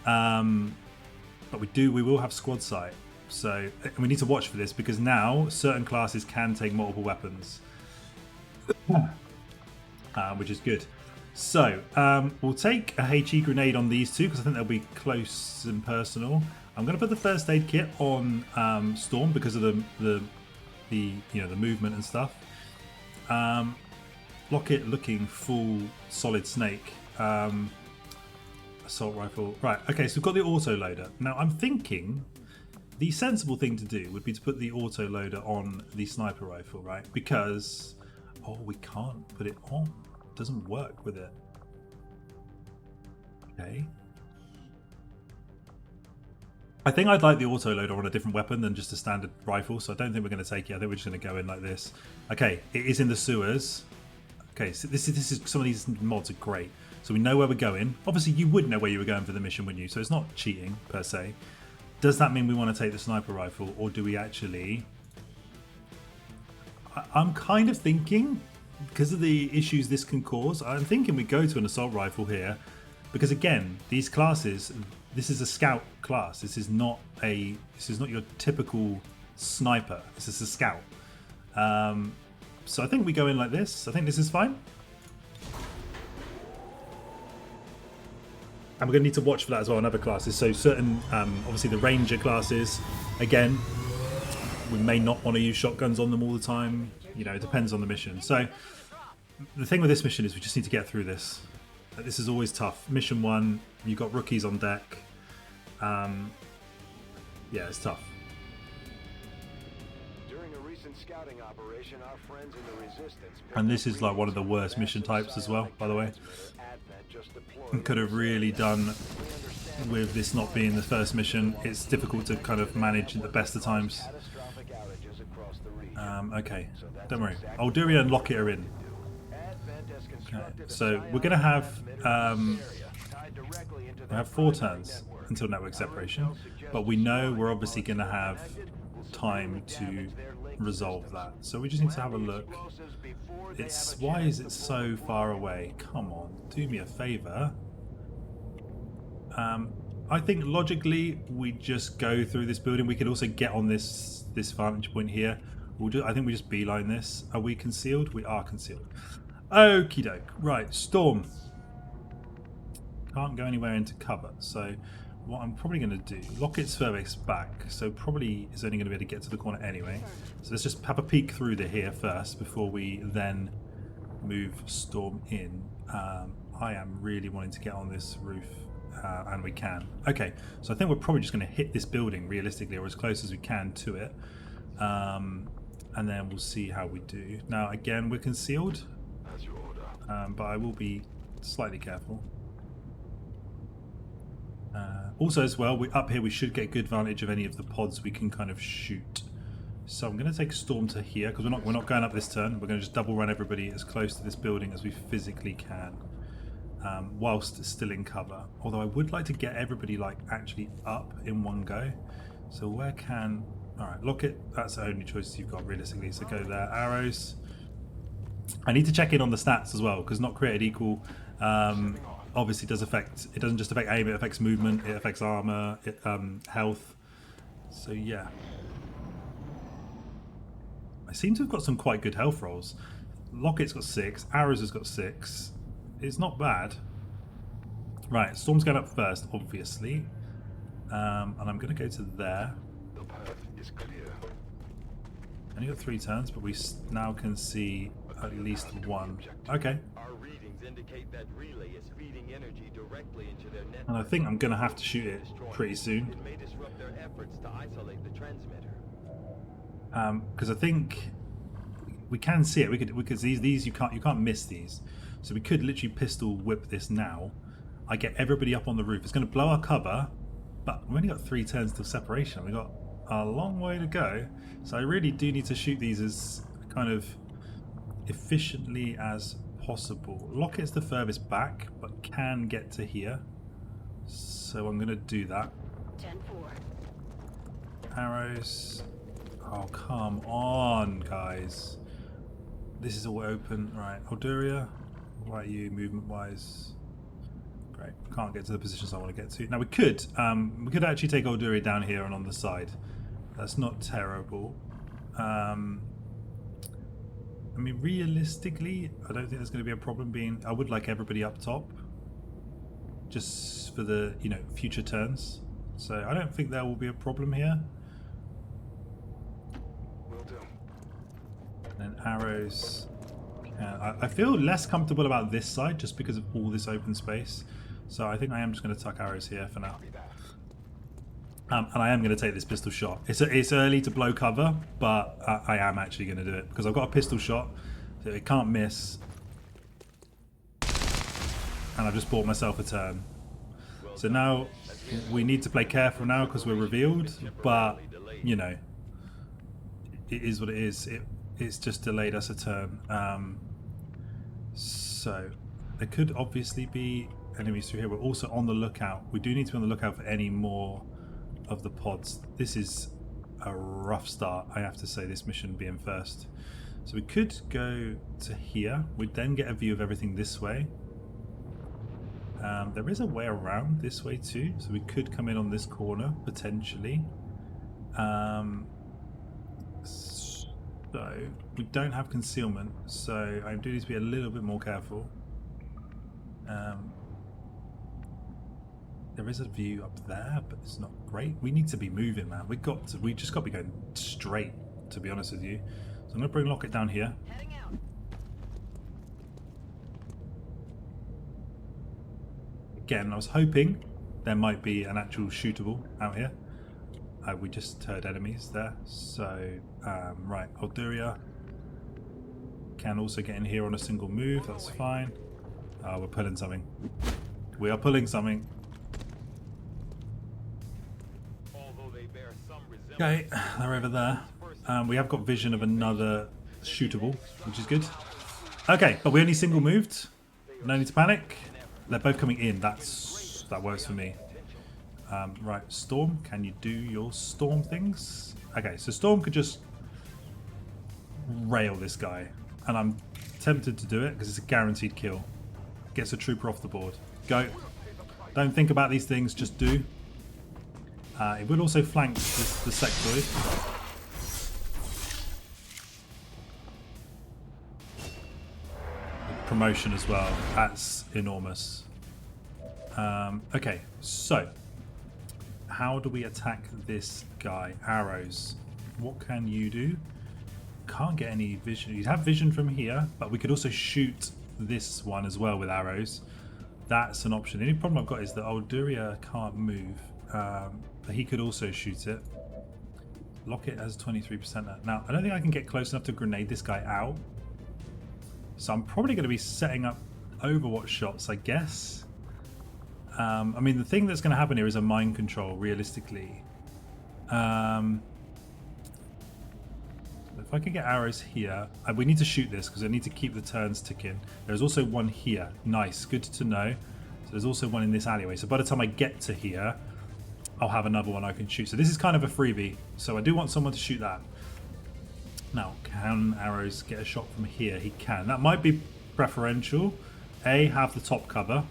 But we will have squad sight. So we need to watch for this because now certain classes can take multiple weapons, which is good. So we'll take a HE grenade on these 2 because I think they'll be close and personal. I'm going to put the first aid kit on Storm because of the movement and stuff. Lockett looking full solid snake. Assault rifle. Right, okay, so we've got the autoloader. Now I'm thinking the sensible thing to do would be to put the autoloader on the sniper rifle, right? Because, oh, we can't put it on. It doesn't work with it. Okay. I think I'd like the autoloader on a different weapon than just a standard rifle, so I don't think we're going to take it. I think we're just going to go in like this. Okay, it is in the sewers. Okay, so this is some of these mods are great. So we know where we're going. Obviously, you would know where you were going for the mission, wouldn't you? So it's not cheating, per se. Does that mean we want to take the sniper rifle, or do we actually... I'm kind of thinking, because of the issues this can cause, I'm thinking we go to an assault rifle here. Because again, these classes... This is a scout class. This is not your typical sniper. This is a scout. So I think we go in like this. I think this is fine. And we're going to need to watch for that as well in other classes. So certain, obviously the ranger classes, again, we may not want to use shotguns on them all the time. You know, it depends on the mission. So the thing with this mission is we just need to get through this. This is always tough. Mission 1, you've got rookies on deck. Yeah, it's tough. During a recent scouting operation, our friends in the Resistance... And this is like one of the worst mission types as well, by the way. And could have really done with this not being the first mission. It's difficult to kind of manage at the best of times. Okay, don't worry. Alduria and Lockett are in. Okay, so we're going to have... we have 4 turns until network separation, but we know we're obviously going to have time to resolve that. So we just need to have a look. Why is it so far away? Come on, do me a favor. I think logically we just go through this building. We could also get on this vantage point here. I think we just beeline this. Are we concealed? We are concealed. Okie doke. Right, storm. Can't go anywhere into cover, so what I'm probably going to do, Lockett's furthest back, so probably is only going to be able to get to the corner anyway. So let's just have a peek through the here first before we then move Storm in. I am really wanting to get on this roof, and we can. Okay, so I think we're probably just going to hit this building realistically, or as close as we can to it, and then we'll see how we do. Now again, we're concealed, but I will be slightly careful. Also as well, up here we should get good vantage of any of the pods we can kind of shoot. So I'm going to take Storm to here, because we're not going up this turn. We're going to just double run everybody as close to this building as we physically can, whilst still in cover. Although I would like to get everybody like actually up in one go. So where can... Alright, Lockett, that's the only choices you've got realistically, so go there. Arrows. I need to check in on the stats as well, because not created equal... obviously does affect, it doesn't just affect aim, it affects movement, it affects armor, health. So yeah. I seem to have got some quite good health rolls. Lockett's got 6, Arrows has got 6. It's not bad. Right, Storm's going up first, obviously. And I'm going to go to there. The path is clear. Only got 3 turns, but we now can see at least 1. Okay. Our readings indicate that relay is feeding energy directly into their network. And I think I'm going to have to shoot it pretty soon. It may disrupt their efforts to isolate the transmitter. Because I think we can see it. We could because these you can't miss these. So we could literally pistol whip this now. I get everybody up on the roof. It's going to blow our cover, but we've only got 3 turns till separation. We've got a long way to go. So I really do need to shoot these as kind of efficiently as possible. Lockett's the furthest back, but can get to here. So I'm going to do that. 10-4. Arrows. Oh, come on, guys. This is all open. Right, Alduria. What about you, movement-wise? Great. Can't get to the positions I want to get to. Now we could actually take Alduria down here and on the side. That's not terrible. I mean, realistically, I don't think there's going to be a problem being... I would like everybody up top. Just for the, future turns. So I don't think there will be a problem here. Will do. And then arrows. I feel less comfortable about this side just because of all this open space. So I think I am just going to tuck arrows here for now. And I am going to take this pistol shot. It's early to blow cover, but I am actually going to do it because I've got a pistol shot, so it can't miss. And I've just bought myself a turn. So now we need to play careful now because we're revealed, but you know, it is what it is. It's just delayed us a turn. So there could obviously be enemies through here. We're also on the lookout. We do need to be on the lookout for any more of the pods. This is a rough start, I have to say, this mission being first. So we could go to here. We'd then get a view of everything this way. There is a way around this way too, so we could come in on this corner potentially. So we don't have concealment, so I do need to be a little bit more careful. There is a view up there, but it's not great. We need to be moving, man. We just got to be going straight, to be honest with you. So I'm going to bring Locket down here. Heading out. Again, I was hoping there might be an actual shootable out here. We just heard enemies there. So, right, Alduria can also get in here on a single move. That's fine. We're pulling something. We are pulling something. Okay, they're over there. We have got vision of another shootable, which is good. Okay, but we only single moved. No need to panic. They're both coming in. That works for me. Right, Storm, can you do your Storm things? Okay, so Storm could just rail this guy, and I'm tempted to do it because it's a guaranteed kill. Gets a trooper off the board. Go. Don't think about these things, just do. It would also flank the sectoid. Promotion as well. That's enormous. Okay, so how do we attack this guy? Arrows. What can you do? Can't get any vision. You'd have vision from here, but we could also shoot this one as well with arrows. That's an option. The only problem I've got is that Alduria can't move. But he could also shoot it. Locket has 23% now. I don't think I can get close enough to grenade this guy out. So I'm probably going to be setting up Overwatch shots, I guess. I mean, the thing that's going to happen here is a mind control, realistically. If I can get arrows here, we need to shoot this because I need to keep the turns ticking. There's also one here. Nice, good to know. So there's also one in this alleyway. So by the time I get to here, I'll have another one I can shoot. So this is kind of a freebie. So I do want someone to shoot that. Now, can arrows get a shot from here? He can. That might be preferential. A, have the top cover.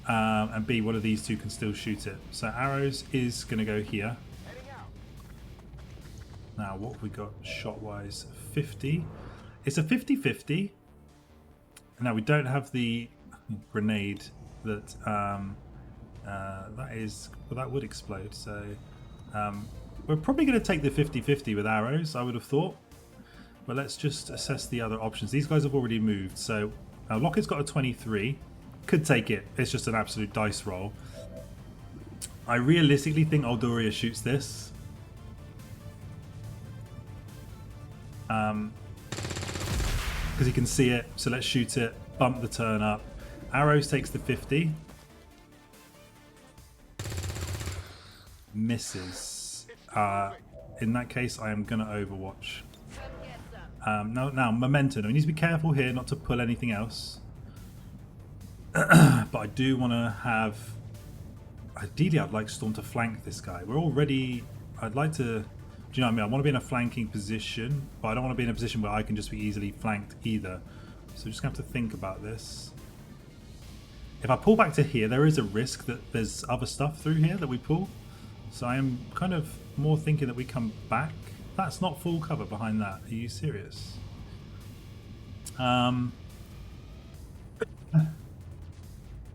And B, one of these two can still shoot it. So arrows is going to go here. Now, what have we got shot-wise? 50. It's a 50-50. Now, we don't have the grenade that... that is... Well, that would explode, so... we're probably going to take the 50-50 with arrows, I would have thought. But let's just assess the other options. These guys have already moved, so... Now, Locket's got a 23. Could take it. It's just an absolute dice roll. I realistically think Alduria shoots this. Because he can see it, so let's shoot it. Bump the turn up. Arrows takes the 50. Misses. In that case, I am going to Overwatch. Now, momentum. We need to be careful here not to pull anything else. But I do want to have... Ideally, I'd like Storm to flank this guy. We're already... I'd like to... Do you know what I mean? I want to be in a flanking position, but I don't want to be in a position where I can just be easily flanked either. So we're just going to have to think about this. If I pull back to here, there is a risk that there's other stuff through here that we pull. So I am kind of more thinking that we come back. That's not full cover behind that. Are you serious?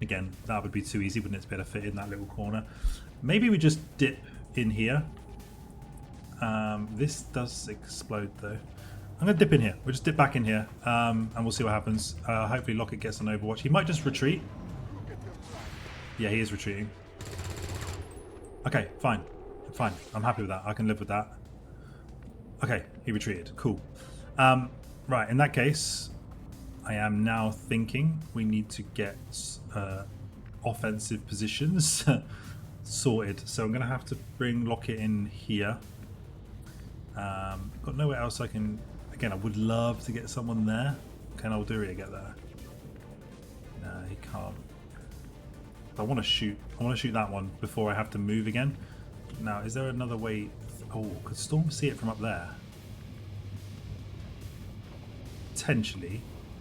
Again, that would be too easy, wouldn't it, to be able to fit in that little corner. Maybe we just dip in here. This does explode though. I'm going to dip in here. We'll just dip back in here, and we'll see what happens. Hopefully Lockett gets on Overwatch. He might just retreat. Yeah, he is retreating. Okay, fine. Fine. I'm happy with that. I can live with that. Okay, he retreated. Cool. Right, in that case, I am now thinking we need to get offensive positions sorted. So I'm going to have to bring Lockett in here. Got nowhere else I can... Again, I would love to get someone there. Can Alduria get there? No, he can't. I want to shoot. I want to shoot that one before I have to move again. Now, is there another way? Oh, could Storm see it from up there? Potentially,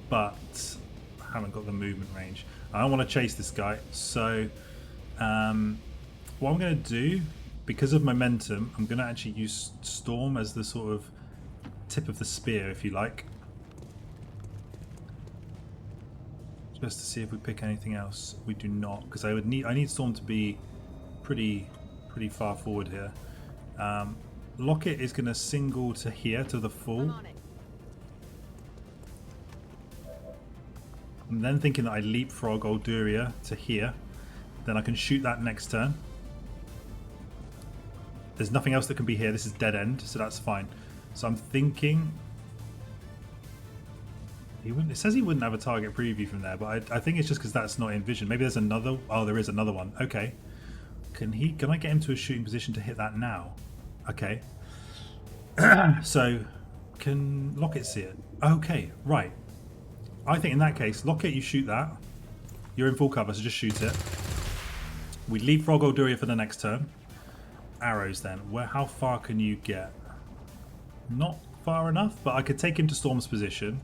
but I haven't got the movement range. I don't want to chase this guy. So, what I'm going to do, because of momentum, I'm going to actually use Storm as the sort of tip of the spear, if you like, just to see if we pick anything else. We do not, because I need Storm to be pretty far forward here. Lockett is going to single to here to the full. I'm then thinking that I leapfrog Alduria to here, then I can shoot that next turn. There's nothing else that can be here. This is dead end, so that's fine. So I'm thinking it says he wouldn't have a target preview from there, but I think it's just because that's not in vision. Maybe there's another. Oh, there is another one. Okay. Can I get him to a shooting position to hit that now? Okay. So can Lockett see it? Okay, right. I think in that case, Lockett, you shoot that. You're in full cover, so just shoot it. We leapfrog Alduria for the next turn. Arrows then. How far can you get? Not far enough, but I could take him to Storm's position.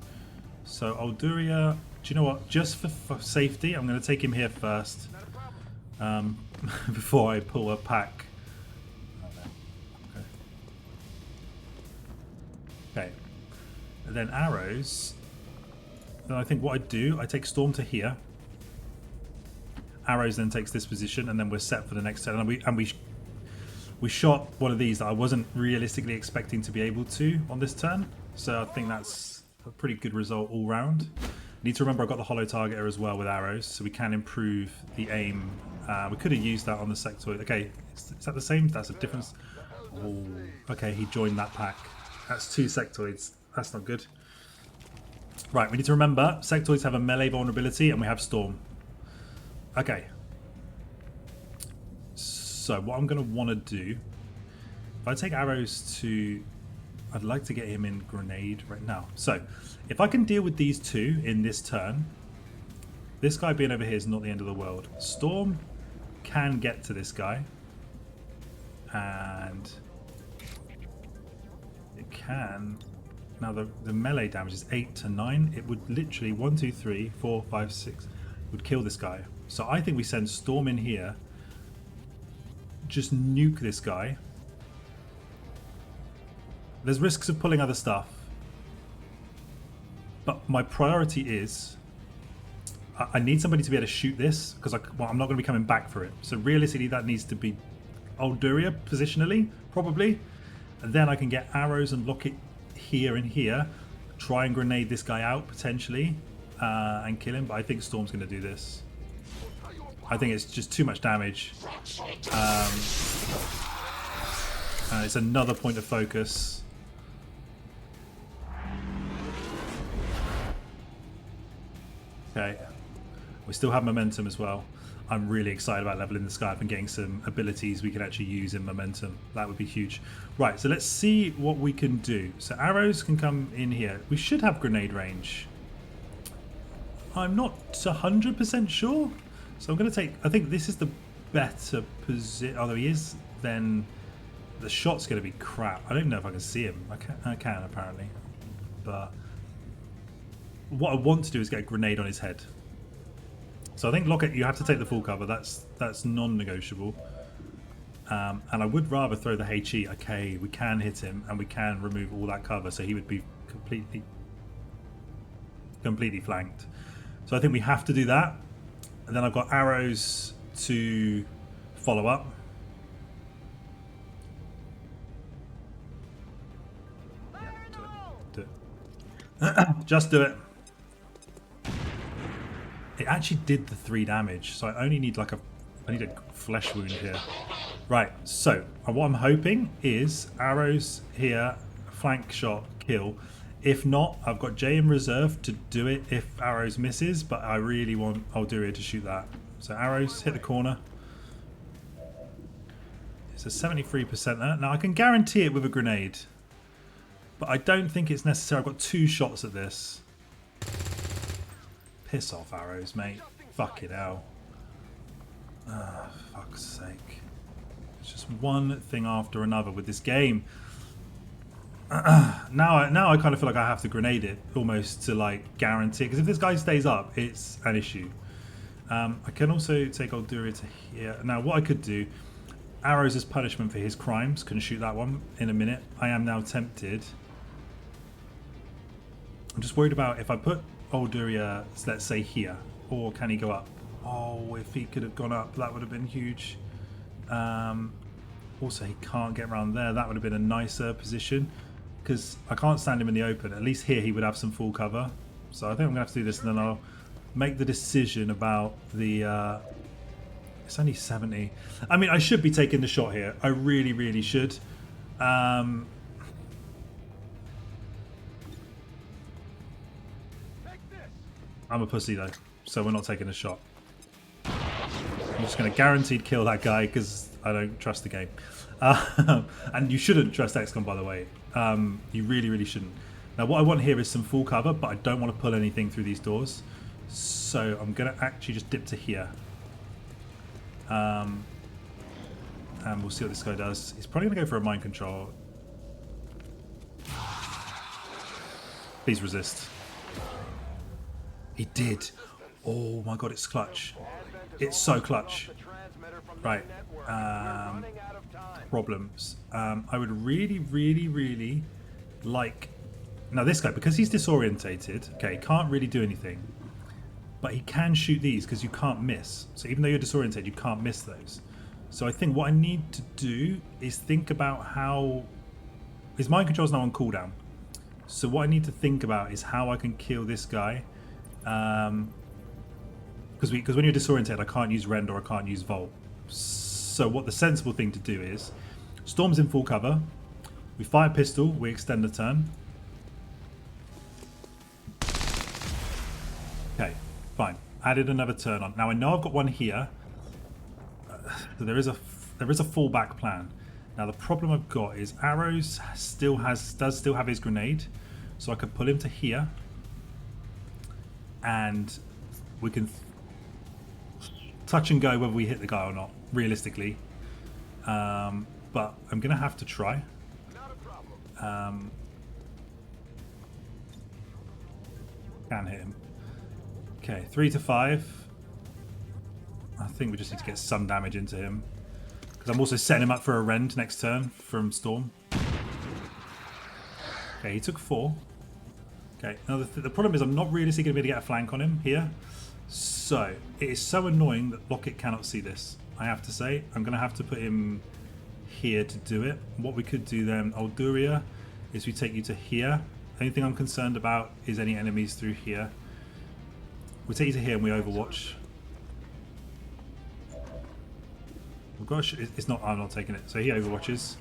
So Alduria, do you know what? Just for safety, I'm going to take him here first. Before I pull a pack. Okay. And then arrows. Then I think what I do, I take Storm to here. Arrows then takes this position, and then we're set for the next turn. And we shot one of these that I wasn't realistically expecting to be able to on this turn. So I think that's a pretty good result all round. Need to remember I've got the hollow targeter as well with arrows, so we can improve the aim. We could have used that on the sectoid. Okay, is that the same? That's a difference. Oh, okay, he joined that pack. That's 2 sectoids. That's not good. Right, we need to remember sectoids have a melee vulnerability and we have Storm. Okay. So what I'm going to want to do, if I take arrows to... I'd like to get him in grenade right now. So if I can deal with these 2 in this turn, this guy being over here is not the end of the world. Storm can get to this guy. And it can... Now the melee damage is 8 to 9. It would literally 1, 2, 3, 4, 5, 6 would kill this guy. So I think we send Storm in here. Just nuke this guy. There's risks of pulling other stuff. But my priority is... I need somebody to be able to shoot this, because I'm not going to be coming back for it. So realistically, that needs to be Alduria positionally, probably. And then I can get arrows and lock it here and here. Try and grenade this guy out, potentially, and kill him. But I think Storm's going to do this. I think it's just too much damage. It's another point of focus. Okay. We still have momentum as well. I'm really excited about leveling the sky up and getting some abilities we can actually use in momentum. That would be huge. Right, so let's see what we can do. So arrows can come in here. We should have grenade range. I'm not 100% sure. So I'm going to take... I think this is the better position. Although he is, then the shot's going to be crap. I don't know if I can see him. I can apparently. But what I want to do is get a grenade on his head. So I think Lockett, you have to take the full cover. That's non-negotiable. And I would rather throw the HE. Okay, we can hit him and we can remove all that cover, so he would be completely flanked. So I think we have to do that. And then I've got arrows to follow up. Just do it. It actually did the 3 damage, so I only need like I need a flesh wound here. Right, so what I'm hoping is arrows here, flank shot, kill. If not, I've got Jay in reserve to do it if arrows misses, but I really want Alduria to shoot that. So arrows, hit the corner. It's a 73% there. Now I can guarantee it with a grenade, but I don't think it's necessary. I've got 2 shots at this. Piss off, arrows, mate. Fuck it hell. Ah, fuck's sake. It's just one thing after another with this game. Now I kind of feel like I have to grenade it almost to like guarantee it, because if this guy stays up, it's an issue. I can also take Alduria to here. Now what I could do, arrows as punishment for his crimes, can shoot that one in a minute. I am now tempted. I'm just worried about if I put Alduria, let's say here, or can he go up? Oh, if he could have gone up, that would have been huge. Also, he can't get around there. That would have been a nicer position, because I can't stand him in the open. At least here he would have some full cover. So I think I'm going to have to do this, and then I'll make the decision about the... it's only 70. I mean, I should be taking the shot here. I really, really should. I'm a pussy, though, so we're not taking a shot. I'm just going to guaranteed kill that guy because I don't trust the game. And you shouldn't trust XCOM, by the way. You really, really shouldn't. Now, what I want here is some full cover, but I don't want to pull anything through these doors. So I'm going to actually just dip to here. And we'll see what this guy does. He's probably going to go for a mind control. Please resist. He did. Oh my god, it's clutch. It's so clutch. Right. Problems. I would really, really, really like... Now this guy, because he's disorientated, okay, can't really do anything. But he can shoot these because you can't miss. So even though you're disorientated, you can't miss those. So I think what I need to do is think about how... His mind control's now on cooldown. So what I need to think about is how I can kill this guy. Because when you're disorientated, I can't use Rend or I can't use Volt. So what the sensible thing to do is, Storm's in full cover, we fire pistol, we extend the turn. Okay, fine. Added another turn on. Now I know I've got one here. So there is a fallback plan. Now the problem I've got is Arrows does still have his grenade, so I could pull him to here, and we can touch and go whether we hit the guy or not, realistically. But I'm gonna have to try. Can hit him. Okay, 3 to 5. I think we just need to get some damage into him, because I'm also setting him up for a Rend next turn from Storm. Okay, he took 4. Okay, now the problem is I'm not realistically going to be able to get a flank on him here. So, it is so annoying that Lockett cannot see this, I have to say. I'm going to have to put him here to do it. What we could do then, Alduria, is we take you to here. The only thing I'm concerned about is any enemies through here. We take you to here and we overwatch. Oh gosh, it's not. I'm not taking it. So he overwatches.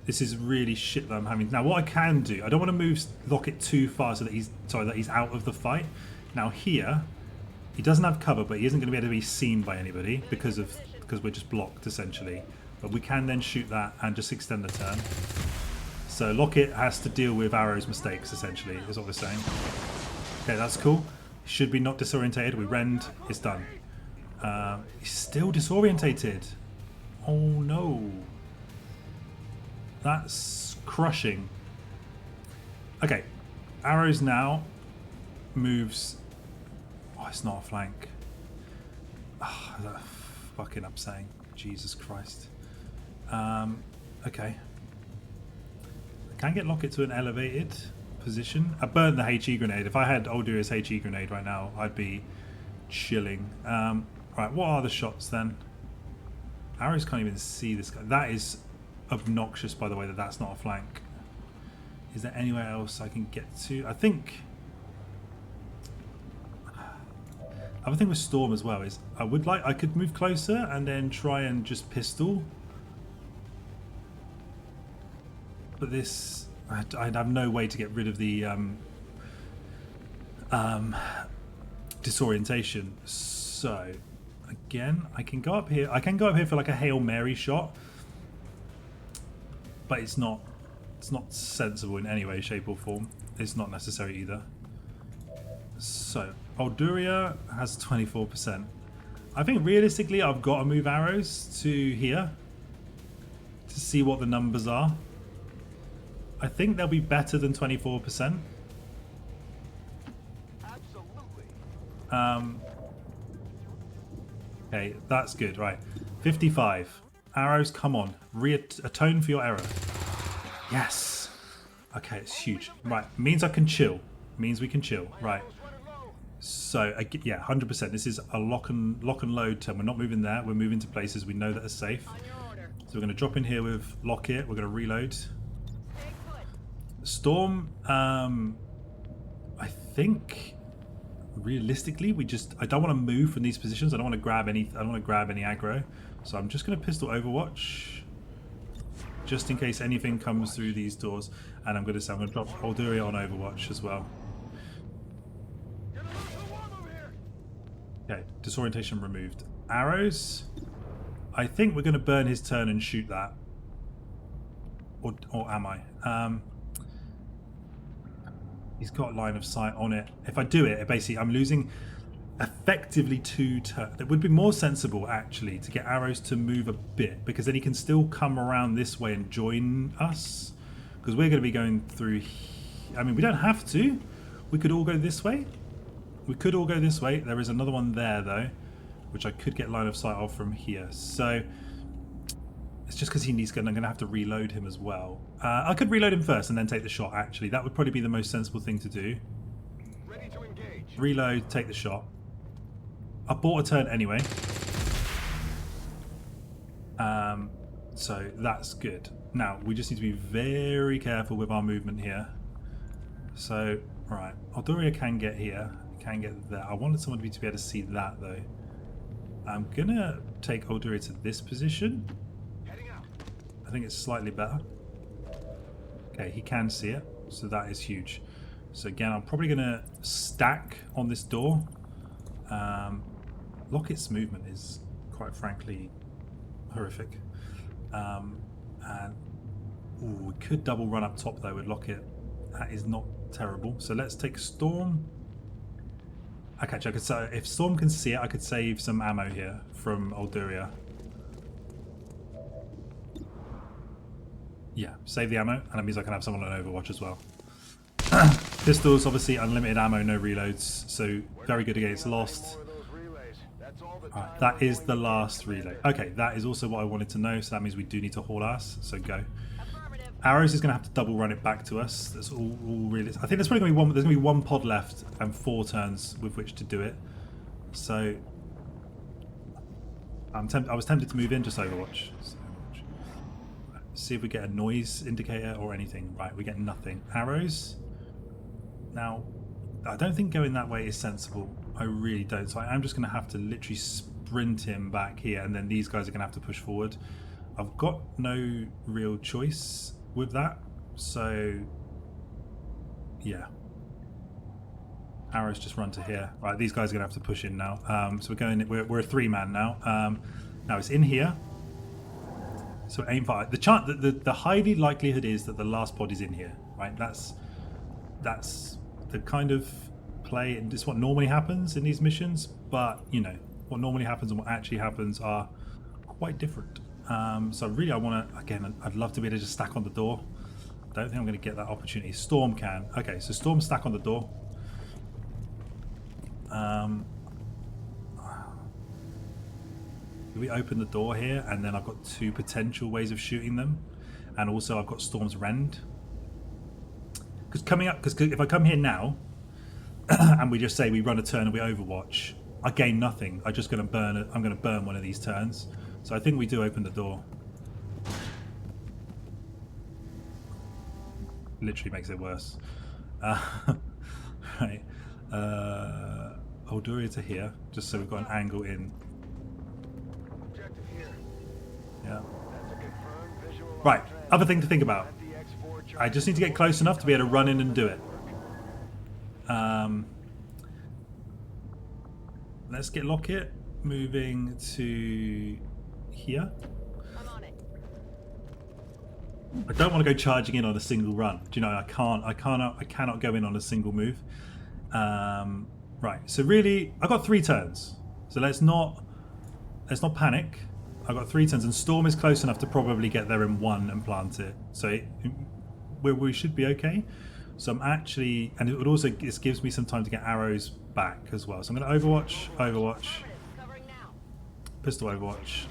This is really shit that I'm having. Now what I can do, I don't want to move Lockett too far so that he's out of the fight. Now here, he doesn't have cover, but he isn't going to be able to be seen by anybody because we're just blocked essentially. But we can then shoot that and just extend the turn. So Lockett has to deal with Arrow's mistakes essentially, is what we're saying. Okay, that's cool. He should be not disorientated. We Rend. It's done. He's still disorientated. Oh no. That's crushing. Okay. Arrows now moves. Oh, it's not a flank. Oh, that's fucking upsetting. Jesus Christ. Okay. I can get Lockett to an elevated position. I burned the HE grenade. If I had Alduria's HE grenade right now, I'd be chilling. Right, what are the shots then? Arrows can't even see this guy. That is obnoxious, by the way, that's not a flank. Is there anywhere else I can get to? I think... Other thing with Storm as well is I could move closer and then try and just pistol. But this... I'd have no way to get rid of the disorientation. So, again, I can go up here. I can go up here for like a Hail Mary shot. But it's not sensible in any way, shape or form. It's not necessary either. So, Olduria has 24%. I think realistically I've got to move arrows to here to see what the numbers are. I think they'll be better than 24%. Absolutely. Okay, that's good, right. 55. Arrows, come on. Atone for your error. Yes. Okay, it's huge. Right, means I can chill. Means we can chill. Right. So, yeah, 100%. This is a lock and load turn. We're not moving there. We're moving to places we know that are safe. So we're going to drop in here with lock it. We're going to reload. Storm, I think realistically I don't want to move from these positions. I don't want to grab any aggro. So I'm just going to pistol Overwatch just in case anything comes through these doors. And I'm going to drop Olduria on Overwatch as well. Okay, disorientation removed. Arrows. I think we're going to burn his turn and shoot that. Or am I? He's got line of sight on it. If I do it, basically I'm losing effectively 2 turns. It would be more sensible actually to get arrows to move a bit, because then he can still come around this way and join us. Because we're going to be going through... I mean, we don't have to. We could all go this way. We could all go this way. There is another one there though, which I could get line of sight of from here. So it's just because I'm going to have to reload him as well. I could reload him first and then take the shot, actually. That would probably be the most sensible thing to do. Ready to engage. Reload, take the shot. I bought a turn anyway. So that's good. Now, we just need to be very careful with our movement here. So, right. Olduria can get here. Can get there. I wanted someone to be able to see that, though. I'm going to take Olduria to this position. I think it's slightly better. Okay, he can see it, so that is huge. So again, I'm probably going to stack on this door. Locket's movement is, quite frankly, horrific. And ooh, we could double run up top though with Locket. That is not terrible. So let's take Storm. Okay, I could say if Storm can see it, I could save some ammo here from Olduria. Yeah, save the ammo, and that means I can have someone on Overwatch as well. Pistols, obviously unlimited ammo, no reloads, so very good against Lost. Alright, that is the last relay. Okay, that is also what I wanted to know, so that means we do need to haul ass, so go. Arrows is going to have to double run it back to us. That's all really. I think there's probably going to be one pod left and 4 turns with which to do it. So I was tempted to move in just Overwatch. See if we get a noise indicator or anything. Right, we get nothing. Arrows. Now, I don't think going that way is sensible. I really don't. So I am just going to have to literally sprint him back here, and then these guys are going to have to push forward. I've got no real choice with that. So, yeah. Arrows just run to here. Right, these guys are going to have to push in now. So we're going. We're a 3-man now. Now it's in here. So aim for the highly likelihood is that the last pod is in here, right? That's the kind of play, and it's what normally happens in these missions. But you know what normally happens and what actually happens are quite different. So really, I want to again. I'd love to be able to just stack on the door. Don't think I'm going to get that opportunity. Storm can. Okay, so Storm stack on the door. We open the door here, and then I've got 2 potential ways of shooting them, and also I've got Storm's Rend. Because if I come here now, and we just say we run a turn and we Overwatch, I gain nothing. I'm just going to burn it. I'm going to burn one of these turns. So I think we do open the door. literally makes it worse. Right. Olduria to here, just so we've got an angle in. Objective here. Yeah. That's a confirmed visual on Right. trend. Other thing to think about. Let the X4 I just need to get close enough to be able to run in and do it. Let's get Lockett moving to here. I'm on it. I don't want to go charging in on a single run. Do you know? I cannot go in on a single move. Right. So really, I got 3 turns. So let's not panic. I got 3 turns, and Storm is close enough to probably get there in 1 and plant it. So we should be okay. So I'm actually, and it would also, this gives me some time to get arrows back as well. So I'm going to Overwatch, Covering now. pistol Overwatch.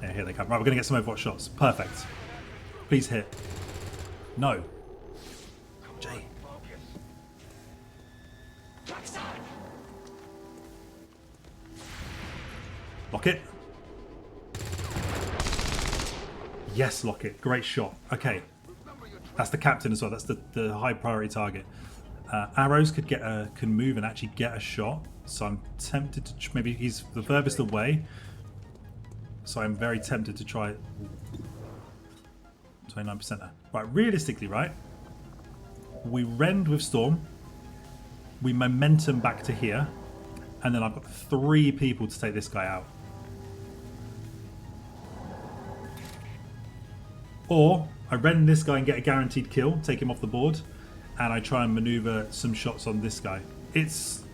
Yeah, here they come. Right, we're going to get some Overwatch shots. Perfect. Please hit. No. Jay. Lockett. Yes, Lockett. Great shot. Okay. That's the captain as well. That's the high priority target. Arrows can move and actually get a shot. So I'm tempted to maybe he's the furthest away. So I'm very tempted to try 29%. Right, realistically, right? We rend with Storm. We momentum back to here, and then I've got 3 people to take this guy out. Or I rend this guy and get a guaranteed kill, take him off the board, and I try and maneuver some shots on this guy. It's...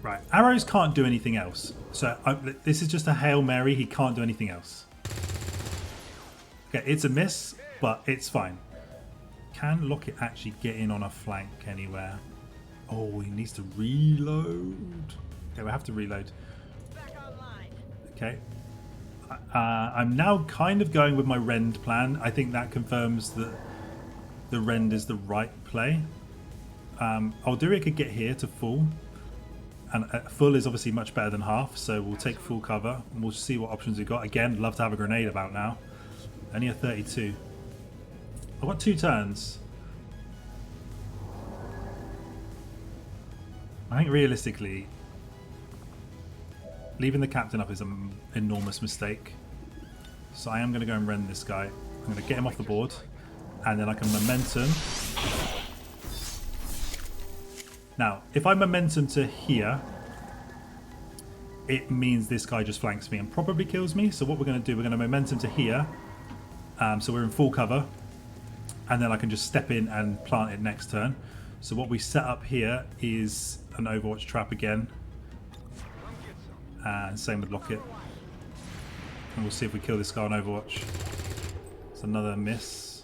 Right, arrows can't do anything else. So this is just a Hail Mary, he can't do anything else. Okay, it's a miss, but it's fine. Can Lockett actually get in on a flank anywhere? Oh, he needs to reload. Okay, we have to reload. Back online. Okay. I'm now kind of going with my rend plan. I think that confirms that the rend is the right play. Alduria could get here to full. And full is obviously much better than half, so we'll take full cover. And we'll see what options we've got. Again, love to have a grenade about now. Only a 32. I've got 2 turns. I think realistically, leaving the captain up is an enormous mistake. So I am going to go and rend this guy. I'm going to get him off the board. And then I can momentum. Now, if I momentum to here, it means this guy just flanks me and probably kills me. So what we're going to do, we're going to momentum to here. So we're in full cover. And then I can just step in and plant it next turn. So what we set up here is an Overwatch trap again. And same with Lockett. And we'll see if we kill this guy on Overwatch. It's another miss.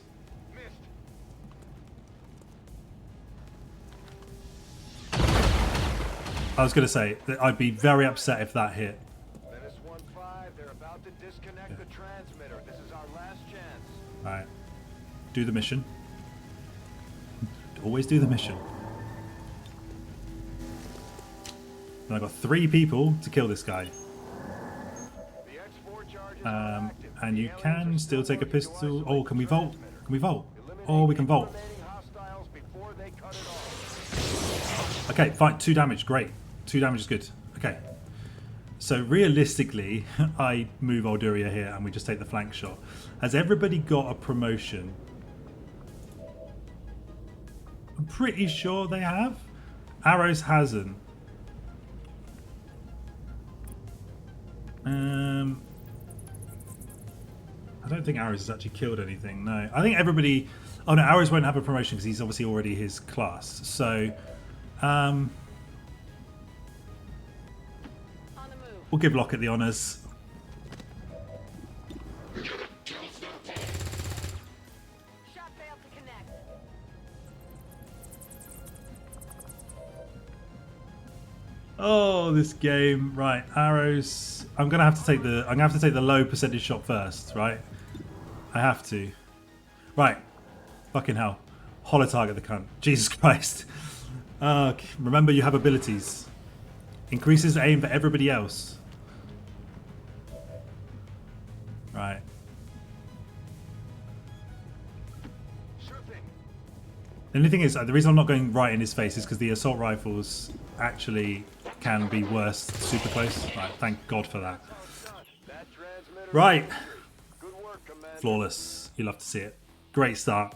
I was going to say that I'd be very upset if that hit. Menace 1-5, they're about to disconnect the transmitter. This is our last chance. Alright. Do the mission. Always do the mission. And I've got 3 people to kill this guy. The X4 charges are active. And you The can aliens still take a ability to pistol. isolate Oh, can we the vault? transmitter. Can we vault? Eliminate Oh, we can any vault. remaining hostiles before they cut it off. Okay, fine. 2 damage. Great. 2 damage is good. Okay. So realistically, I move Alduria here and we just take the flank shot. Has everybody got a promotion? I'm pretty sure they have. Arrows hasn't. I don't think Arrows has actually killed anything. No, I think everybody. Oh no, Arrows won't have a promotion because he's obviously already his class. So, On the move. we'll give Lockett the honours. Shot failed to connect. Oh, this game. Right, Arrows. I'm gonna have to take the. I'm gonna have to take the low percentage shot first. Right, I have to. Right, fucking hell. Holo target the cunt. Jesus Christ. Remember, you have abilities. Increases aim for everybody else. Right. The only thing is, the reason I'm not going right in his face is because the assault rifles actually can be worse super close. Right, thank God for that. That transmitter. Right, Good work, Commander. flawless. You love to see it. Great start.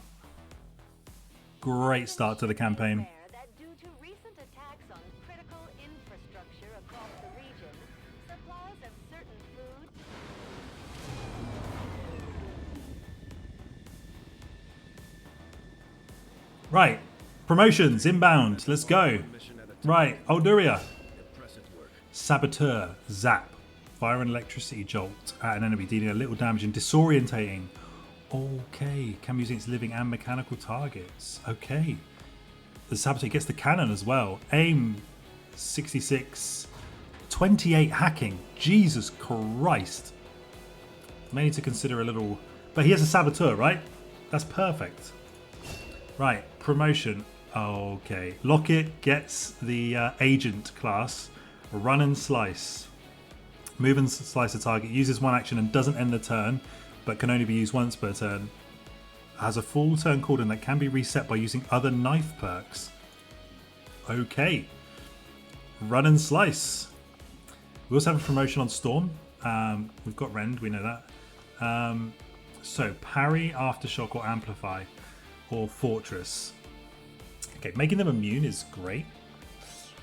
Great start to the campaign. Aware that due to recent attacks on critical infrastructure across the region, supplies of certain food. Right, promotions inbound. Let's go. Right, Alduria. Saboteur, zap. Fire and electricity jolt at an enemy, dealing a little damage and disorientating. Okay, can be used against living and mechanical targets. Okay. The saboteur gets the cannon as well. Aim 66. 28 hacking. Jesus Christ. May need to consider a little... But he has a saboteur, right? That's perfect. Right, promotion. Okay. Lockett gets the agent class. Run and slice. Move and slice a target. Uses one action and doesn't end the turn, but can only be used once per turn. Has a full turn cooldown that can be reset by using other knife perks. Okay. Run and slice. We also have a promotion on Storm. We've got Rend, we know that. So parry, aftershock, or amplify, or fortress. Okay, making them immune is great.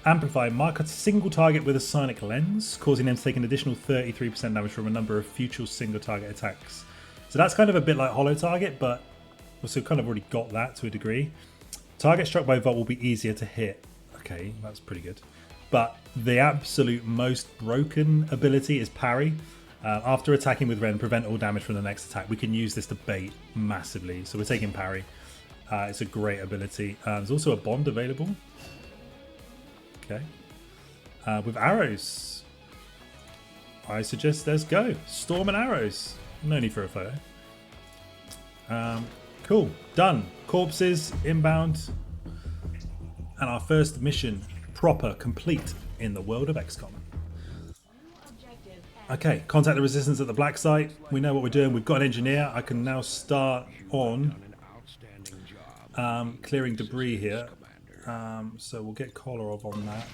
Amplify, mark a single target with a sonic lens, causing them to take an additional 33% damage from a number of future single target attacks. So that's kind of a bit like Hollow Target, but also kind of already got that to a degree. Target struck by Volt will be easier to hit. Okay, that's pretty good. But the absolute most broken ability is parry. After attacking with Ren, prevent all damage from the next attack. We can use this to bait massively, so we're taking parry. It's a great ability. There's also a bond available. Okay. With arrows. I suggest let's go. Storm and arrows. No need for a photo. Cool. Done. Corpses, inbound. And our first mission, proper, complete in the world of XCOM. Okay, contact the resistance at the black site. We know what we're doing. We've got an engineer. I can now start on clearing debris here. So we'll get Kolarov on that.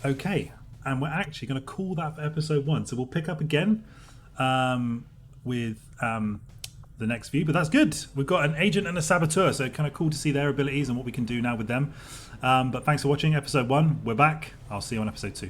Okay, and we're actually going to call that for episode 1. So we'll pick up again with the next view, but that's good. We've got an agent and a saboteur, so kind of cool to see their abilities and what we can do now with them. But thanks for watching episode 1. We're back. I'll see you on episode 2.